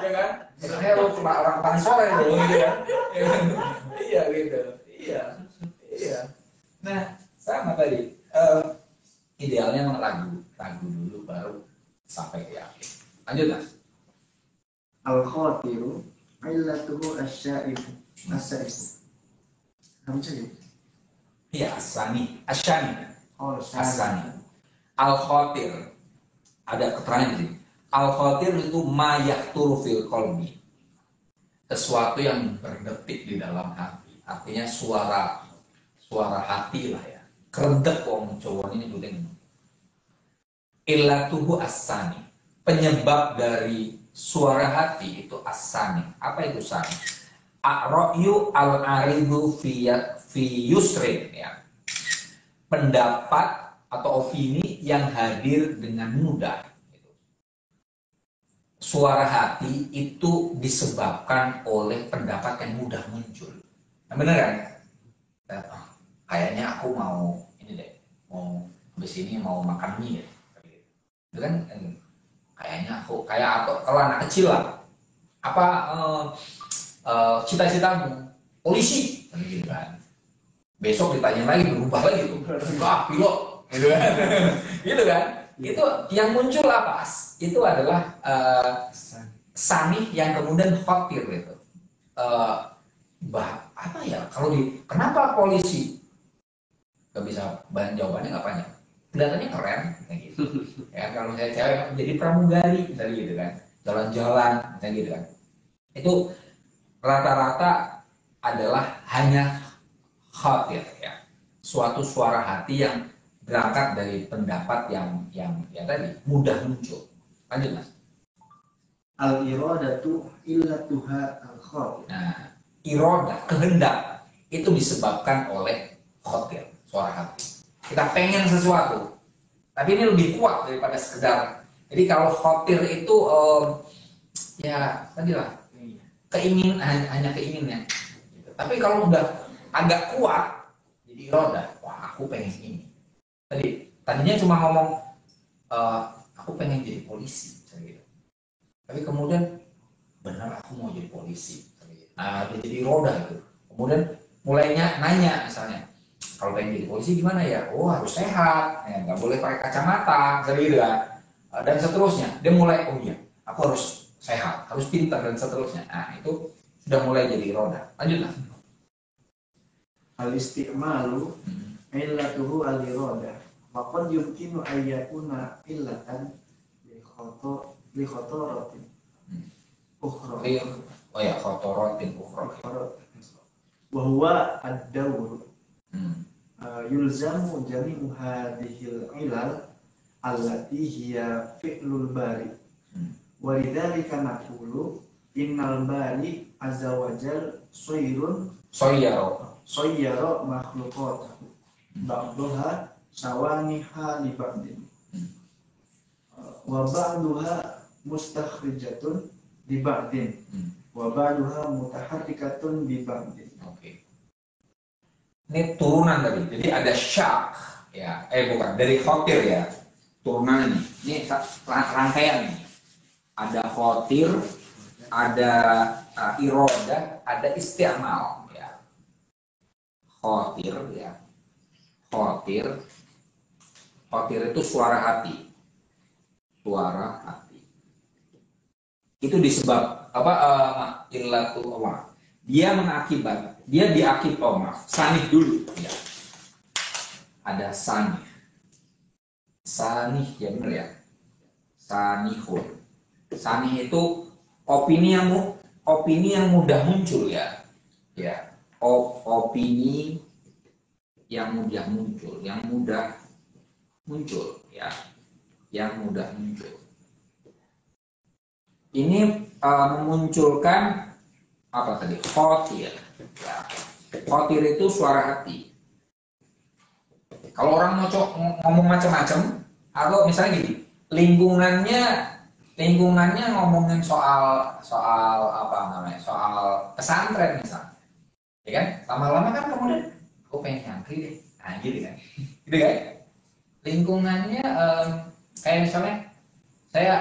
ya kan? Sebenarnya lo cuma orang kemarin sore, gitu kan? Iya gitu, iya. Nah, sama tadi, idealnya memang ragu dulu baru sampai ke yakin. Lanjut mas. Al-khatiru illatuhu asya'ifu. Kamu cari? Iya, asyani. Asani. Al-khatir. Ada keterangan di sini. Al-khatir itu ma yakturu fil qalbi. Sesuatu yang berdetik di dalam hati. Artinya suara hati lah ya. Keredek wong Jawa ini nyebutin. Illatuhu asani. Penyebab dari suara hati itu asani. Apa itu sani? A'ra'yu al-aridu fi yusrin ya. Pendapat atau opini yang hadir dengan mudah. Suara hati itu disebabkan oleh pendapat yang mudah muncul. Nah, bener kan? Kayaknya aku mau ini deh, mau habis ini mau makan mie. Itu kan kayaknya aku kalau anak kecil lah. Apa cita-citamu? Polisi, gitu kan. Besok ditanya lagi berubah lagi tuh, pilot, gitu kan, gitu kan? Itu yang muncul apa? Itu adalah sani yang kemudian khatir gitu. Apa ya? Kenapa polisi? Gak bisa jawabannya nggak banyak. Kelihatannya keren, kayak gitu. Ya kalau saya cewek jadi pramugari, misalnya gitu kan, jalan-jalan, misalnya gitu kan. Itu rata-rata adalah hanya khatir ya, suatu suara hati yang berangkat dari pendapat yang tadi mudah muncul. Lanjut mas. Al-iradatu illatuha al-khatir. Nah, iradah, kehendak itu disebabkan oleh khatir, suara hati. Kita pengen sesuatu, tapi ini lebih kuat daripada sekedar. Jadi kalau khatir itu ya tadi lah, hanya keinginan. Tapi kalau udah agak kuat, jadi iradah. Wah, aku pengen ini. Tadinya cuma ngomong, aku pengen jadi polisi, gitu. Tapi kemudian benar aku mau jadi polisi. Nah, dia jadi roda itu. Kemudian mulainya nanya misalnya, kalau pengen jadi polisi gimana ya? Oh harus sehat, ya, nggak boleh pakai kacamata, gitu kan. Dan seterusnya. Dia mulai, oh iya, aku harus sehat, harus pintar dan seterusnya. Nah itu sudah mulai jadi roda. Lanjutlah. Al-isti'malu illatuhu al-irada. Wa qad yumkinu ayyakuna illatan li khotaratin ukhra. Oh ya, khotaratin ukhra. Wa huwa ad-dawr. Yulzamu jami'u hadhil ilal allati hiya fi'lul bari. Wa lidzalika naqulu innal bari azza wa jal sayyara makhluqatahu ba'daha sawaniha li ba'din wa ba'daha mustakhrijatun li ba'din wa ba'daha mutaharrikatun li ba'din. Oke. Ini turunan tadi. Jadi ada syak ya. Bukan, dari khotir ya. Turunan ini. Ini rangkaian ini. Ada khotir, ada irodah, ada isti'mal ya. Khotir ya. Khotir itu suara hati. Suara hati. Itu disebab apa? Illatu Allah. Dia mengakibat. Dia sanih dulu ya. Ada sanih. Sanih ya benar ya. Sanihun. Sanih itu opini yang mudah muncul ya. Ya. Opini yang mudah muncul ya. Yang mudah muncul. Ini memunculkan apa tadi? Khotir. Ya. Khotir itu suara hati. Kalau orang mau ngomong macam-macam, atau misalnya gini, lingkungannya ngomongin soal apa namanya? Soal pesantren misalnya. Ya kan? Lama-lama kan kemudian aku pengen nyantri deh. Nah, gitu kan. Gitu kan? Lingkungannya kayak misalnya saya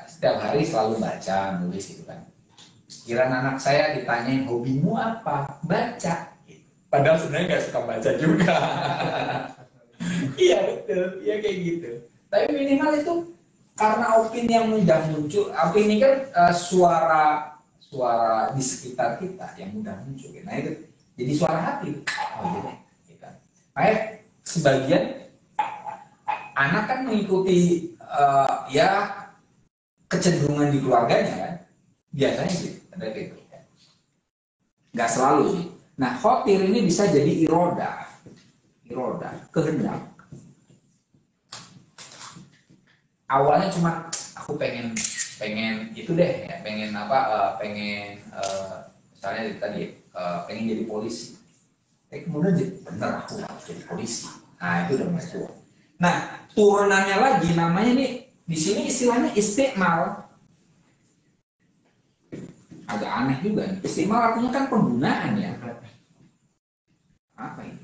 setiap hari selalu baca, nulis gitu kan. Kira anak saya ditanyain hobimu apa? Baca. Padahal sebenarnya nggak suka baca juga. Iya betul, iya kayak gitu. Tapi minimal itu karena opini yang mudah muncul. Opini kan suara di sekitar kita yang mudah muncul. Nah itu jadi suara hati. Oh gitu. Makanya sebagian anak kan mengikuti ya kecenderungan di keluarganya kan. Biasanya sih ada gitu. Nggak selalu sih. Nah, khotir ini bisa jadi iroda, kehendak. Awalnya cuma aku pengen itu deh, ya, pengen misalnya tadi pengen jadi polisi. Kemudian bener aku harus jadi polisi. Nah, itu udah mulai tua. Nah, turunannya lagi namanya nih di sini istilahnya isti'mal. Agak aneh juga nih. Isti'mal artinya kan penggunaan ya. Apa ini?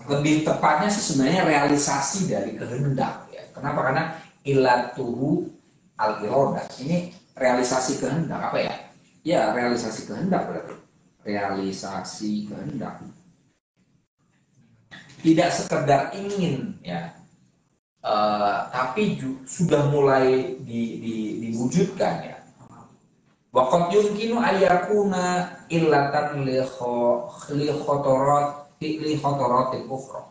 Lebih tepatnya sih sebenarnya realisasi dari kehendak ya. Kenapa? Karena ilatuhu al-irodah. Ini realisasi kehendak apa ya? Ya, realisasi kehendak berarti. Realisasi kehendak. Tidak sekedar ingin ya. Tapi sudah mulai diwujudkan ya. Waqad yumkinu ayyakuna illatan li khotaratil ukhra.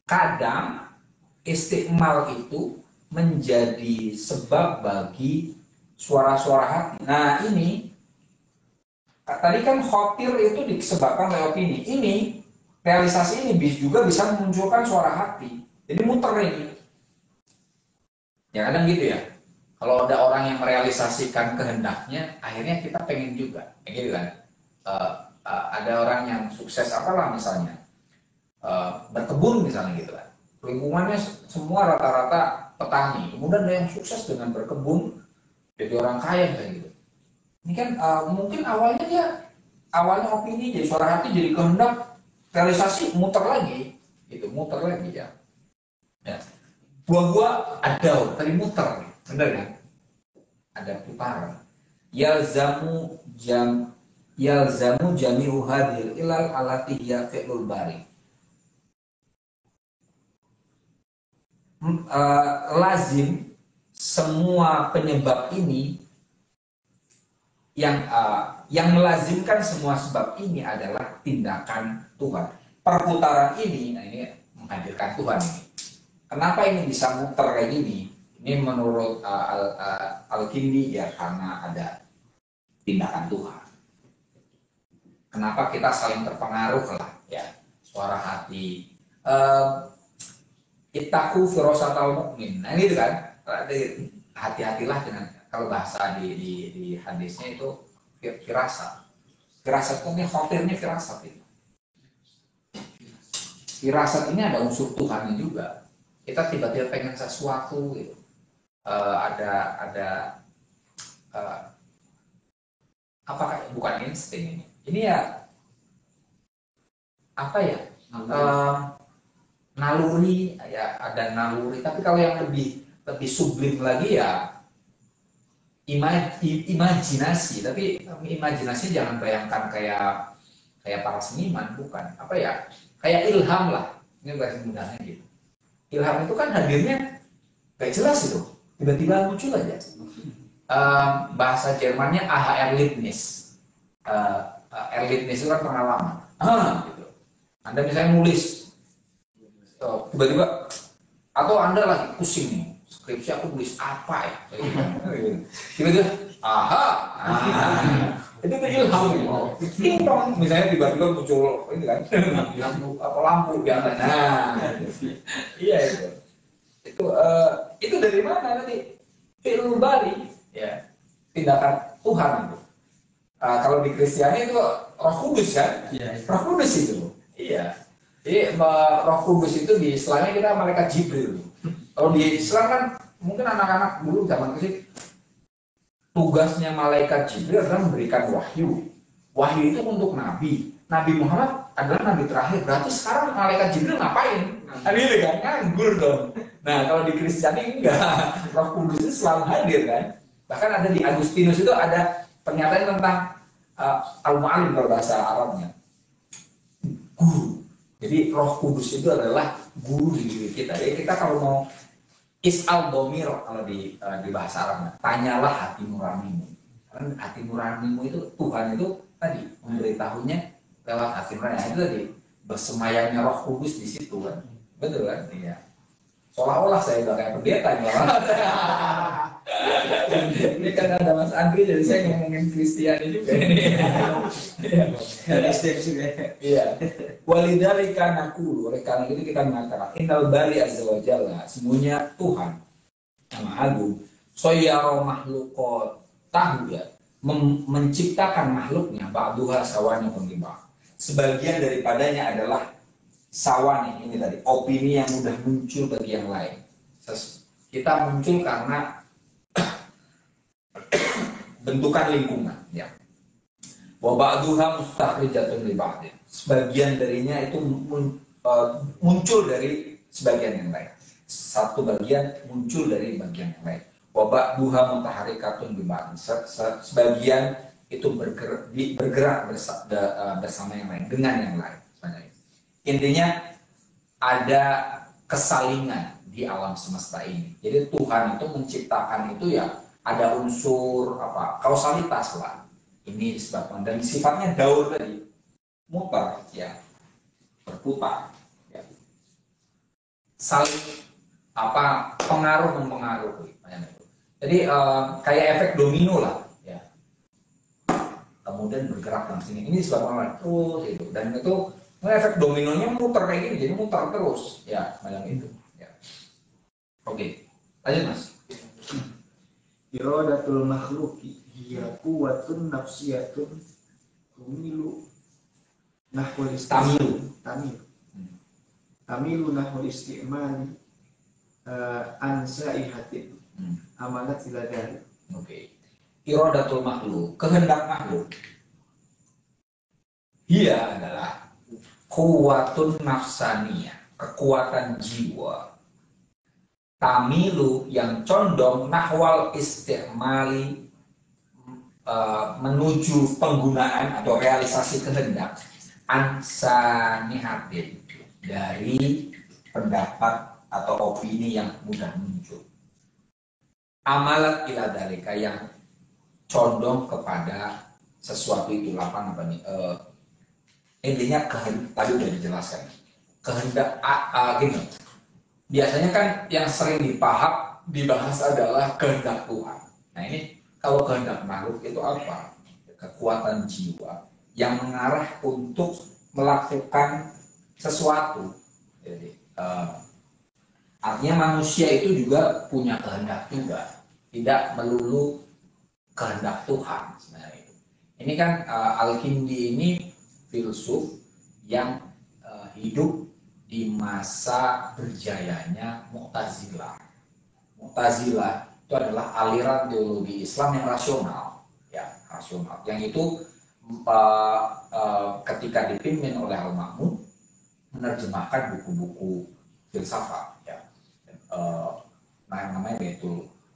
Kadang istiqmal itu menjadi sebab bagi suara-suara hati. Nah ini tadi kan khotir itu disebabkan oleh opini. Ini realisasi ini juga bisa memunculkan suara hati. Jadi muter ini. Ya kadang gitu ya. Kalau ada orang yang merealisasikan kehendaknya, akhirnya kita pengen juga, kayak gitu kan. Ada orang yang sukses apalah misalnya, berkebun misalnya gitu kan. Lingkungannya semua rata-rata petani, kemudian ada yang sukses dengan berkebun, jadi orang kaya kayak gitu. Ini kan mungkin awalnya opini jadi suara hati, jadi kehendak, realisasi muter lagi, ya. Buah-buah ada, tadi muter. Benar kan? ada putaran. Yalzamu jami'u hadhil ilal alati hiya fi'lul bari. Lazim semua penyebab ini yang melazimkan semua sebab ini adalah tindakan Tuhan. Perputaran ini, nah ini menghadirkan Tuhan ini. Kenapa ini bisa muter kayak gini? Ini menurut Al-Kindi ya karena ada tindakan Tuhan. Kenapa kita saling terpengaruh lah ya, suara hati. Ittaqu firasatal mukmin. Nah ini kan, hati-hatilah dengan, kalau bahasa di hadisnya itu firasat. Firasat itu ini khotirnya firasat itu. Firasat ini ada unsur Tuhannya juga. Kita tiba-tiba pengen sesuatu gitu. Apakah bukan insting ini? Ini ya apa ya? Naluri ya, ada naluri. Tapi kalau yang lebih sublim lagi ya imajinasi. Tapi imajinasi jangan bayangkan kayak para seniman, bukan. Apa ya? Kayak ilham lah. Ini bahasa mudahnya gitu. Ilham itu kan hadirnya gak jelas itu, tiba-tiba muncul aja. Bahasa Jermannya Erlebnis. Erlebnis itu kan pengalaman. Gitu. Anda misalnya nulis, tiba-tiba, atau Anda lagi pusing nih, skripsi aku nulis apa ya? Tiba-tiba, itu ilham gitu. Misalnya tiba-tiba muncul ini kan, lampu di atas. Nah, iya itu dari mana nanti? Fi'lul bari, ya, tindakan Tuhan itu. Kalau di Kristiani itu Roh Kudus kan? Iya. Roh Kudus itu. Iya. Jadi Roh Kudus itu di Islamnya kita malaikat Jibril. Kalau di Islam kan mungkin anak-anak dulu zaman kecil tugasnya malaikat Jibril adalah memberikan wahyu. Wahyu itu untuk Nabi. Nabi Muhammad adalah Nabi terakhir. Berarti sekarang malaikat Jibril ngapain? Gitu kan? Nganggur dong. Nah kalau di Kristiani enggak. Roh Kudus itu selalu hadir kan. Bahkan ada di Agustinus itu ada pernyataan tentang Al-Mu'alim kalau bahasa Arabnya. Guru. Jadi Roh Kudus itu adalah guru di diri kita. Jadi kita kalau mau Is'al domir kalau di bahasa Arabnya, tanyalah hati nuranimu. Karena hati nuranimu itu Tuhan itu tadi memberitahunya lewat hati nurani. Itu tadi bersemayamnya Roh Kudus di situ kan, betul kan? Iya. Seolah-olah saya udah kayak pendeta nih. Ini kan ada Mas Andri, jadi saya ngomongin Kristiani juga ini. Iya. Walidhalika naqulu, oleh karena itu kita mengatakan innal bari azza wa jalla, semuanya Tuhan yang Maha Agung, sayyara makhluqat tahu ya, menciptakan makhluknya ba'duha sawana pembibah. Sebagian daripadanya adalah sawan ini tadi, opini yang mudah muncul bagi yang lain. Kita muncul karena bentukan lingkungan, ya. Wa ba'duha mustakhrijatun li ba'd. Sebagian darinya itu muncul dari sebagian yang lain. Satu bagian muncul dari bagian yang lain. Wa ba'duha mutaharrikatun bi ba'd. Sebagian itu bergerak bersama yang lain, dengan yang lain. Intinya ada kesalingan di alam semesta ini. Jadi Tuhan itu menciptakan itu ya ada unsur kausalitas lah. Ini disebabkan dan sifatnya daur tadi, muter ya, berputar ya. Saling pengaruh mempengaruhi. Jadi kayak efek domino lah ya. Kemudian bergerak ke sini. Ini disebabkan terus itu, dan itu efek dominonya muter kayak gini, jadi muter terus ya macam itu ya. Oke, lanjut Mas. Iradatul makhluki hiya quwwatun nafsiyatun tumilu nahwal tamilu nahwal istimali ansaihatin amanat ila dari. Oke. Iradatul makhluk, kehendak makhluk. Dia adalah quwwatun nafsaniyah, kekuatan jiwa. tamilu yang condong nahwal istimali, menuju penggunaan atau realisasi kehendak ansanihatin, dari pendapat atau opini yang mudah muncul. Amalat ila dalika, yang condong kepada sesuatu itu apa namanya, intinya kehendak. Tadi udah dijelaskan kehendak gini. Biasanya kan yang sering dibahas adalah kehendak Tuhan. Nah ini kalau kehendak makhluk itu apa? Kekuatan jiwa yang mengarah untuk melakukan sesuatu. Jadi, artinya manusia itu juga punya kehendak juga, tidak melulu kehendak Tuhan sebenarnya itu. Ini kan Al-Kindi ini filsuf yang hidup di masa berjayanya Mu'tazilah. Mu'tazilah itu adalah aliran teologi Islam yang rasional, ya rasional. Yang itu ketika dipimpin oleh Al-Ma'mun menerjemahkan buku-buku filsafat, ya, namanya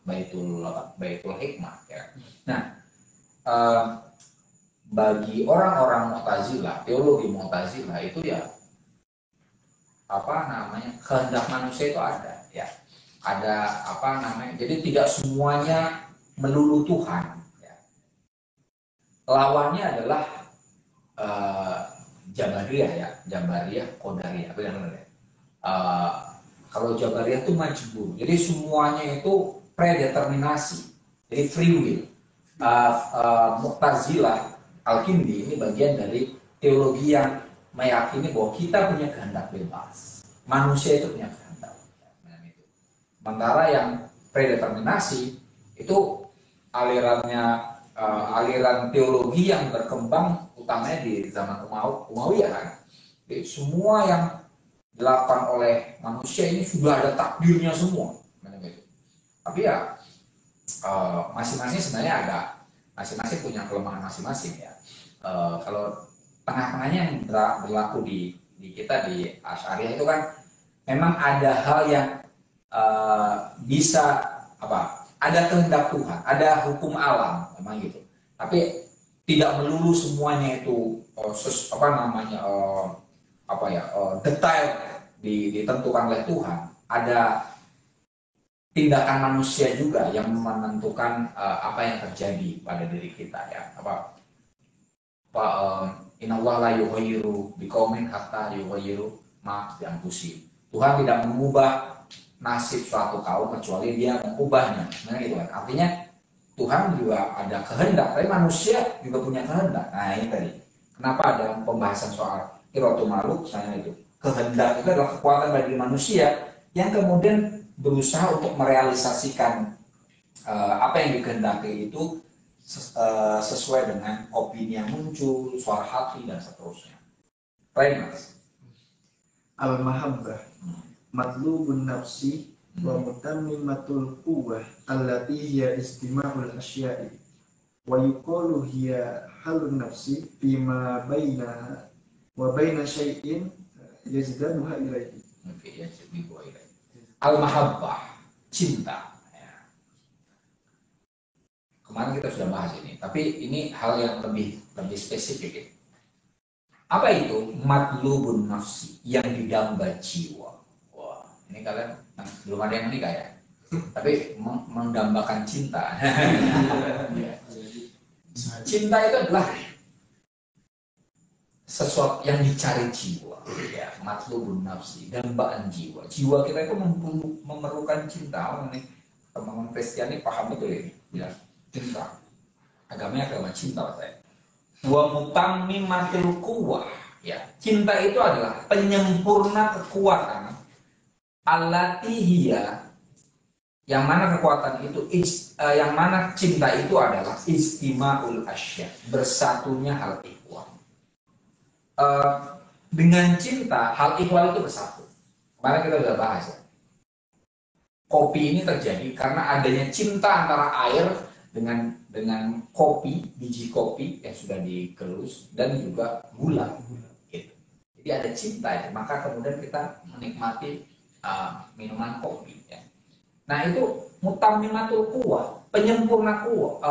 Baitul Hikmah, ya. Nah, bagi orang-orang Mu'tazilah, teologi Mu'tazilah itu ya apa namanya, kehendak manusia itu ada, ya. Ada apa namanya, jadi tidak semuanya melulu Tuhan, ya. Lawannya adalah Jabariyah, ya, Jabariyah, Qadariyah, benar-benar ya. Kalau Jabariyah itu majbur, jadi semuanya itu predeterminasi, jadi free will. Mu'tazilah, Al-Kindi ini bagian dari teologi yang meyakini bahwa kita punya kehendak bebas, manusia itu punya kehendak. Sementara yang predeterminasi itu alirannya aliran teologi yang berkembang utamanya di zaman Umayyah kan. Jadi semua yang dilakukan oleh manusia ini sudah ada takdirnya semua. Tapi ya masing-masing sebenarnya masing-masing punya kelemahan masing-masing, ya. Kalau tengah-tengahnya yang berlaku di kita di Asy'ariyah itu kan memang ada hal yang bisa apa? Ada kehendak Tuhan, ada hukum alam, memang gitu. Tapi tidak melulu semuanya itu detail ditentukan oleh Tuhan. Ada tindakan manusia juga yang menentukan apa yang terjadi pada diri kita, ya. Innallaha la yughayyiru biqaumin hatta yughayyiru ma bi anfusihim. Tuhan tidak mengubah nasib suatu kaum kecuali dia mengubahnya. Nah, gitu kan. Artinya Tuhan juga ada kehendak, tapi manusia juga punya kehendak. Nah, ini tadi. Kenapa ada pembahasan soal iratul makhluk, misalnya itu. Kehendak itu adalah kekuatan bagi manusia yang kemudian berusaha untuk merealisasikan apa yang dikehendaki itu sesuai dengan opini yang muncul, suara hati dan seterusnya. Baik, Mas. Al-mahabbah matlubun nafsi wa mutammimatul quwwah allati hiya istima'ul asya'i wa yuqalu hiya halun nafsi bima baina wa baina syai'in yazdanuha ilaihi. Al-mahabbah, cinta, ya. Kemarin kita sudah bahas ini, tapi ini hal yang lebih spesifik, ya. Apa itu matlubun nafsi, yang didamba jiwa? Ini kalian belum ada yang menikah, ya, tapi mendambakan cinta. Cinta itu adalah sesuatu yang dicari jiwa, ya, matlubun nafsi, dambaan jiwa. Jiwa kita itu memerlukan cinta. Nih, teman-teman Kristiani paham betul ini, ya, cinta. Agamanya agama cinta, saya. Wa mutammimatul quwwah, ya. Cinta itu adalah penyempurna kekuatan. Allati hiya, yang mana kekuatan itu yang mana cinta itu adalah istima'ul asya, bersatunya hal ihwal. Dengan cinta hal ihwal itu bersatu. Kemarin kita sudah bahas, ya. Kopi ini terjadi karena adanya cinta antara air dengan kopi, biji kopi yang sudah digerus, dan juga gula. Gitu. Jadi ada cinta, ya. Maka kemudian kita menikmati minuman kopi, ya. Nah itu mutammimatul quwwah, penyempurna quwwah.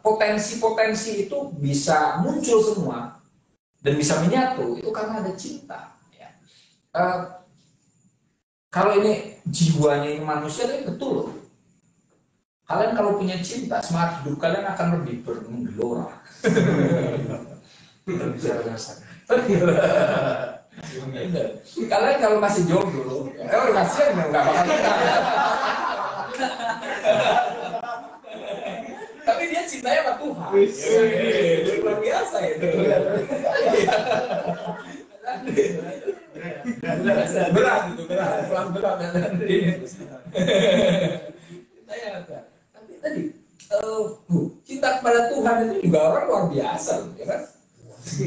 Potensi-potensi itu bisa muncul semua dan bisa menyatu itu karena ada cinta. Ya. Kalau ini jiwanya ini manusia ini betul loh. Kalian kalau punya cinta, semangat hidup kalian akan lebih menggelora. Kalian kalau masih jomblo, kasihan nggak bakal nikah. Tapi dia cintanya sama Tuhan. Luar biasa itu. Berat itu, berat. Tapi tadi cinta kepada Tuhan itu juga orang luar biasa, ya kan?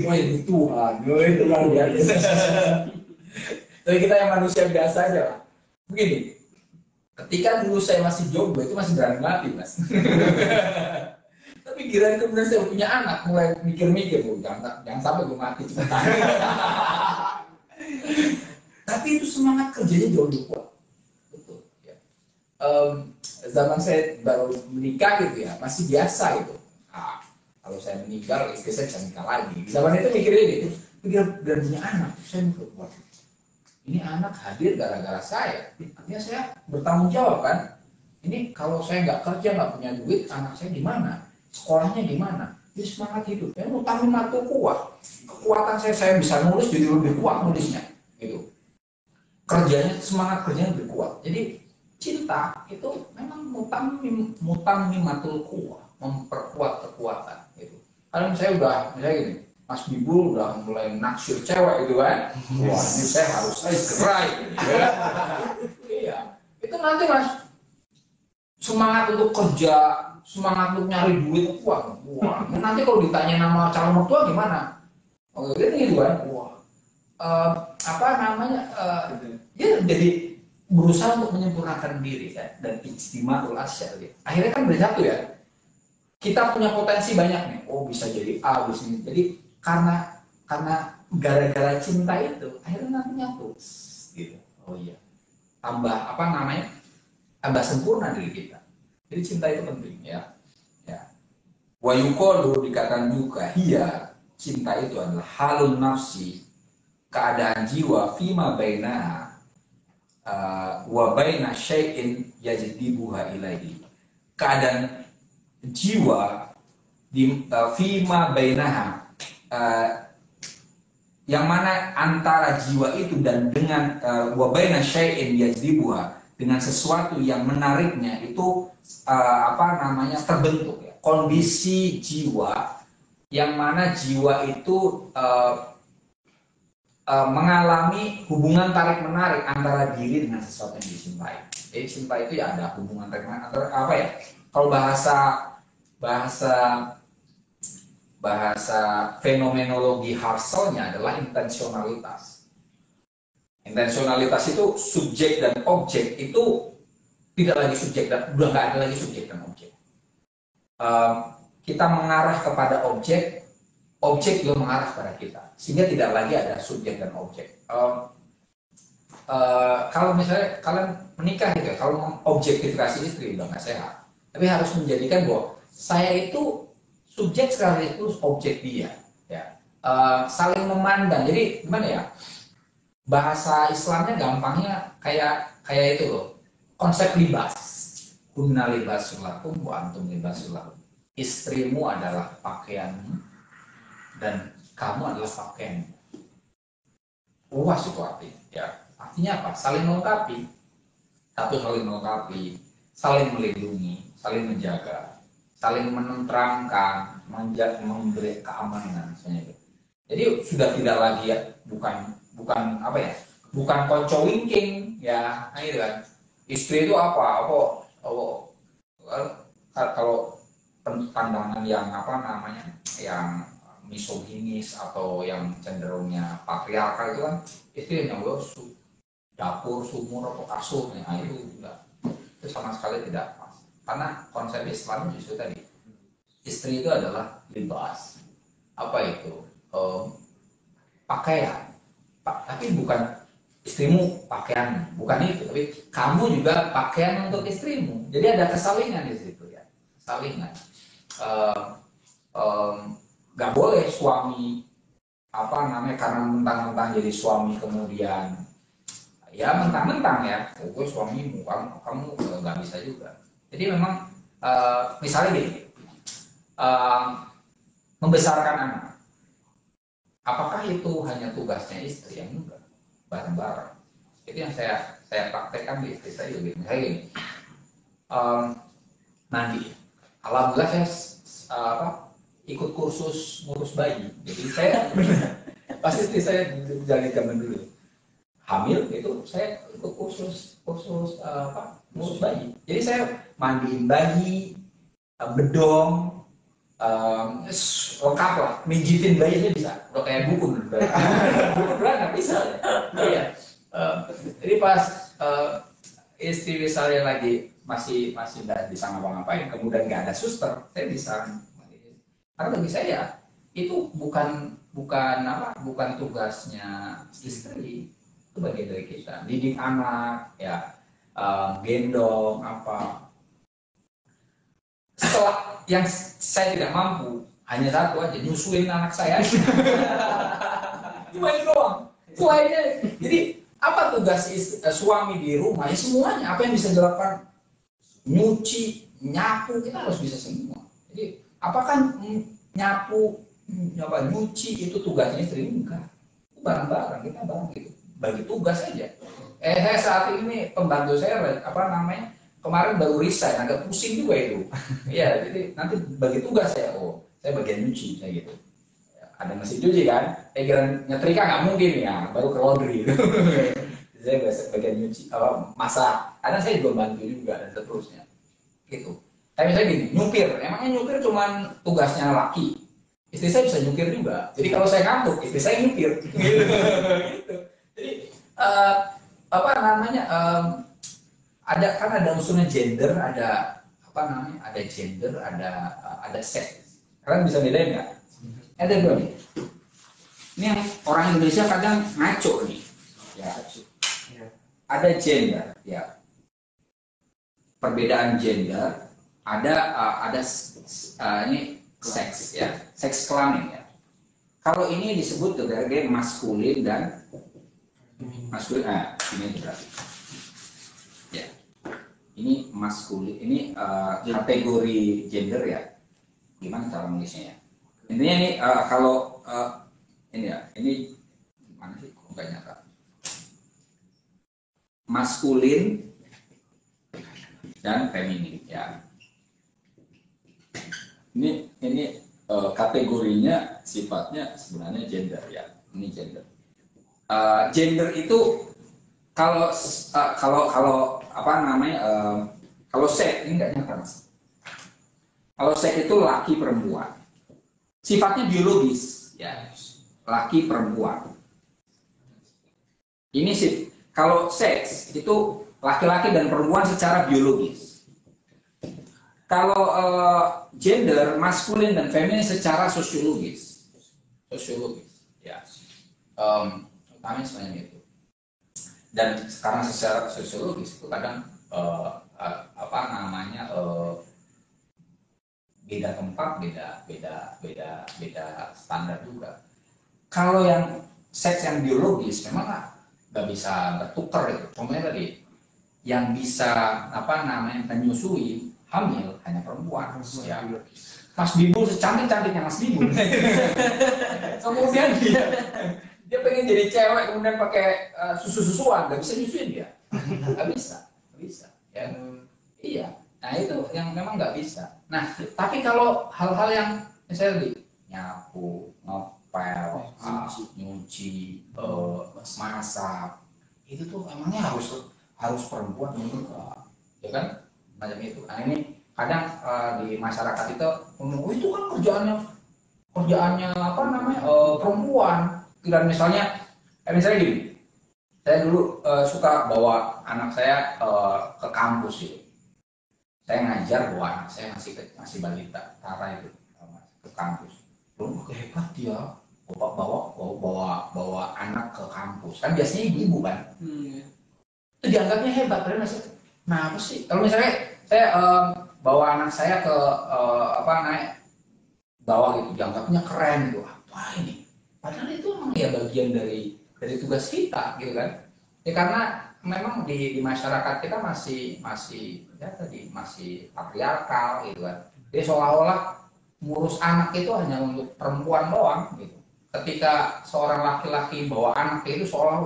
Wah itu Tuhan, itu luar biasa. Tapi kita yang manusia biasa aja lah. Begini, ketika dulu saya masih jomblo itu masih berani mati, Mas. Tapi kira kemudian saya punya anak, mulai mikir-mikir, jangan sampai gue mati cepetan. Tapi itu semangat kerjanya jauh lebih kuat. Betul. Ya. Zaman saya baru menikah gitu ya, masih biasa gitu. Nah, kalau saya meninggal, istri saya bisa nikah lagi. Di zaman itu mikirnya gitu, pikir dan punya anak, saya mikir, wah, ini anak hadir gara-gara saya. Artinya saya bertanggung jawab kan. Ini kalau saya nggak kerja, nggak punya duit, anak saya gimana? Sekolahnya gimana? Ini semangat hidup. Ya, mutammimatul quwwah. Kekuatan saya bisa nulis jadi lebih kuat nulisnya. Gitu. Kerjanya, semangat kerjanya lebih kuat. Jadi cinta itu memang mutammimatul quwwah, memperkuat kekuatan. Gitu. Kalau saya udah, misalnya gini, Mas Bibul udah mulai naksir cewek gitu kan. Wah ini saya harus gerai. Iya. Itu nanti Mas semangat untuk kerja, semangat untuk nyari duit kuat. Wah, nanti kalau ditanya nama calon mertua gimana? Oh, gitu kan. Wah. Apa namanya? Dia jadi berusaha untuk menyempurnakan diri kan dan ijtimaul asya. Gitu. Akhirnya kan bersatu ya. Kita punya potensi banyak nih. Oh, bisa jadi A, bisa jadi karena gara-gara cinta itu akhirnya nanti nyatu gitu. Oh iya, tambah apa namanya, tambah sempurna diri kita. Jadi cinta itu penting ya. Wa yuqalu, dikatakan juga hiya, cinta itu adalah halun nafsi, keadaan jiwa, fima bainaha wa baina syai'in yajdibuha ilaihi, keadaan jiwa di fima bainaha, yang mana antara jiwa itu dan dengan wabaina syai'in yajdibuha, dengan sesuatu yang menariknya itu terbentuk ya. Kondisi jiwa yang mana jiwa itu mengalami hubungan tarik menarik antara diri dengan sesuatu yang dicintai. Jadi cinta itu ya ada hubungan tarik menarik antara apa ya? Kalau bahasa fenomenologi Husserlnya adalah intensionalitas. Intensionalitas itu subjek dan objek itu tidak lagi subjek dan udah nggak ada lagi subjek dan objek. Kita mengarah kepada objek, objek juga mengarah kepada kita, sehingga tidak lagi ada subjek dan objek. Kalau misalnya kalian menikah gitu, kalau objektifikasi istri udah nggak sehat, tapi harus menjadikan bahwa saya itu subjek sekali itu objek dia, ya. Saling memandang. Jadi gimana ya? Bahasa Islamnya gampangnya kayak itu loh. Konsep libas. Kunna libasul lakum wa antum libasul lahum. Istrimu adalah pakaianmu dan kamu adalah pakaianmu. Luas itu artinya, ya. Artinya apa? Saling melengkapi. Satu saling melengkapi, saling melindungi, saling menjaga, saling menenteramkan, memberi keamanan misalnya. Jadi sudah tidak lagi ya, bukan apa ya, bukan konco winking ya, nah itu kan. Istri itu kalau pandangan yang apa namanya, yang misoginis atau yang cenderungnya patriarkal itu kan, istri yang dapur, sumur, atau kasur, nah itu enggak, itu sama sekali tidak pas. Karena konsep Islam justru tadi, istri itu adalah libas. Apa itu? Pakaian. Tapi bukan istrimu pakaian, bukan itu, tapi kamu juga pakaian untuk istrimu. Jadi ada kesalingan di situ ya, kesalingan. Gak boleh suami karena mentang-mentang jadi suami kemudian ya mentang-mentang ya, gue suamimu, kamu nggak bisa juga. Jadi memang misalnya gini, membesarkan anak, apakah itu hanya tugasnya istri? Yang enggak, bareng-bareng. Itu yang saya praktekkan di istri saya juga. Misalnya gini, nanti alhamdulillah saya ikut kursus ngurus bayi. Jadi saya pasti istri saya dari zaman dulu hamil itu saya ikut kursus ngurus bayi. Jadi saya mandiin bayi, bedong, lengkap lah, mijitin bayi aja bisa, udah kayak dukun beranak bisa. Iya. Jadi pas istri misalnya lagi masih nggak bisa ngapa-ngapain, kemudian nggak ada suster, saya bisa. Karena bagi saya itu bukan tugasnya istri, itu bagian dari kita. Didik anak, ya, gendong apa. Setelah yang saya tidak mampu, hanya satu aja, nyusuin anak saya. Cuma itu doang. Selainnya, jadi apa tugas suami di rumah? Ya semuanya, apa yang bisa dilakukan? Nyuci, nyapu, kita harus bisa semua. Jadi, apakah nyapu, nyuci itu tugasnya istri? Enggak. Itu bareng-bareng, kita bareng gitu. Bagi tugas aja. Saya saat ini pembantu saya kemarin baru resign, agak pusing juga itu. Iya, jadi nanti bagi tugas ya, saya bagian nyuci kayak gitu. Ada mesin cuci kan, kira nyetrika nggak mungkin ya, baru ke laundry gitu. Saya bagian nyuci, masak, kadang saya juga bantu juga dan seterusnya. Gitu. Tapi misalnya gini, nyupir, emangnya nyupir cuma tugasnya laki. Istri saya bisa nyupir juga. Jadi kalau saya ngantuk, istri saya nyupir. Gitu. Jadi ada unsurnya gender, ada gender, ada seks. Kalian bisa bedain nggak? Ada dua nih. Ini yang orang Indonesia kadang ngaco nih. Ya. Ada gender, ya. Perbedaan gender, ada ini seks, ya, seks kelamin ya. Kalau ini disebut sebagai maskulin dan maskulin, ini berarti. Ya. Ini maskulin, ini kategori gender ya. Gimana cara menulisnya ya? Intinya ini kalau ini ya, ini gimana sih? Kok nggak nyata? Maskulin dan feminin ya. Ini kategorinya sifatnya sebenarnya gender ya. Ini gender. Gender itu kalau seks ini nggak nyata mas. Kalau seks itu laki perempuan. Sifatnya biologis ya. Laki perempuan. Ini sih kalau seks itu laki-laki dan perempuan secara biologis. Kalau gender maskulin dan feminin secara sosiologis. Ya. Utamanya sebenarnya itu. Dan karena secara sosiologis itu kadang beda tempat, beda standar juga. Kalau yang seks yang biologis memang nggak bisa bertukar itu. Contohnya tadi yang bisa menyusui hamil hanya perempuan. Ya. Mas Bibul secantik-cantiknya Mas Bibul. Kemudian dia pengen jadi cewek kemudian pakai susu-susuan, nggak bisa nyusuin dia. Nggak bisa. Ya. Iya. Nah itu yang memang nggak bisa. Nah tapi kalau hal-hal yang misalnya nyapu, ngepel, nyuci, masak, itu tuh emangnya harus perempuan juga, ya kan? Macam itu. Nah ini kadang di masyarakat itu ngomong, itu kan kerjaannya perempuan. Dan misalnya gini, saya dulu suka bawa anak saya ke kampus gitu. Saya ngajar bawa anak saya masih balita, Tara itu ke kampus. Belum hebat dia, bapak bawa anak ke kampus, kan biasanya ibu-ibu kan, itu dianggapnya hebat, padahal masih, nah apa sih? Kalau misalnya saya bawa anak saya ke naik bawah gitu, dianggapnya keren gitu, apa ini? Padahal itu memang ya bagian dari tugas kita gitu kan, ya karena memang di masyarakat kita masih ya tadi masih patriarkal gitu kan, jadi seolah-olah ngurus anak itu hanya untuk perempuan doang gitu. Ketika seorang laki-laki bawa anak itu seolah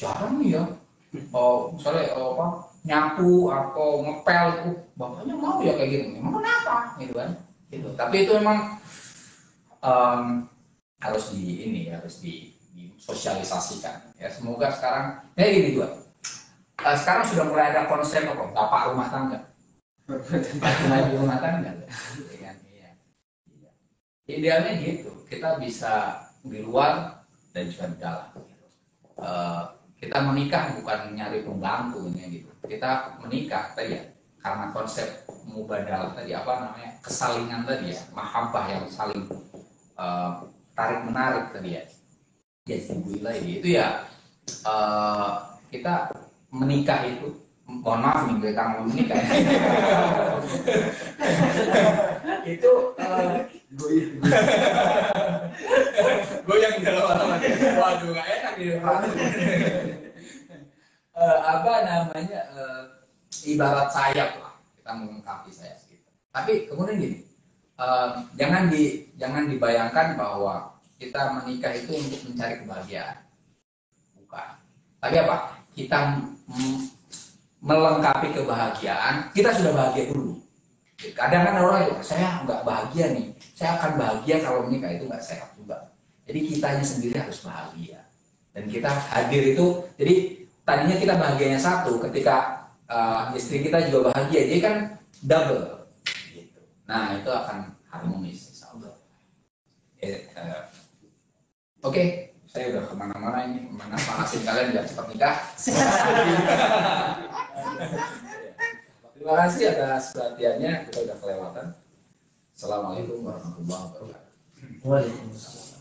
jarang nih ya, misalnya nyapu atau ngepel itu bapaknya mau ya kayak gitu, emang kenapa gitu kan gitu. Tapi itu memang harus harus disosialisasikan ya. Semoga sekarang gini juga, sekarang sudah mulai ada konsep bapak rumah tangga, lagi rumah tangga ya, iya. Idealnya gitu, kita bisa di luar dan juga di dalam. Kita menikah bukan nyari pembantu gitu. Kita menikah tadi ya karena konsep mubadalah tadi, kesalingan tadi ya, mahabbah yang saling tarik menarik tadi ya. Itu ya, kita menikah itu, mohon maaf nih kita ngomong menikah ya. Itu goyang di dalam halaman. Waduh, nggak enak di ibarat sayap lah, kita melengkapi sayap kita. Tapi kemudian gini, jangan dibayangkan bahwa kita menikah itu untuk mencari kebahagiaan, bukan. Tapi apa? Kita melengkapi kebahagiaan, kita sudah bahagia dulu. Kadang kan orang itu, saya nggak bahagia nih, saya akan bahagia kalau menikah, itu nggak sehat juga. Jadi kitanya sendiri harus bahagia, dan kita hadir itu. Jadi tadinya kita bahagianya satu, ketika istri kita juga bahagia, jadi kan double. Gitu. Nah itu akan harmonis, insyaallah. Oke, saya udah kemana-mana ini, manasin kalian biar cepat nikah. Terima kasih atas perhatiannya, kita udah kelewatan. Assalamualaikum warahmatullahi wabarakatuh. Waalaikumsalam.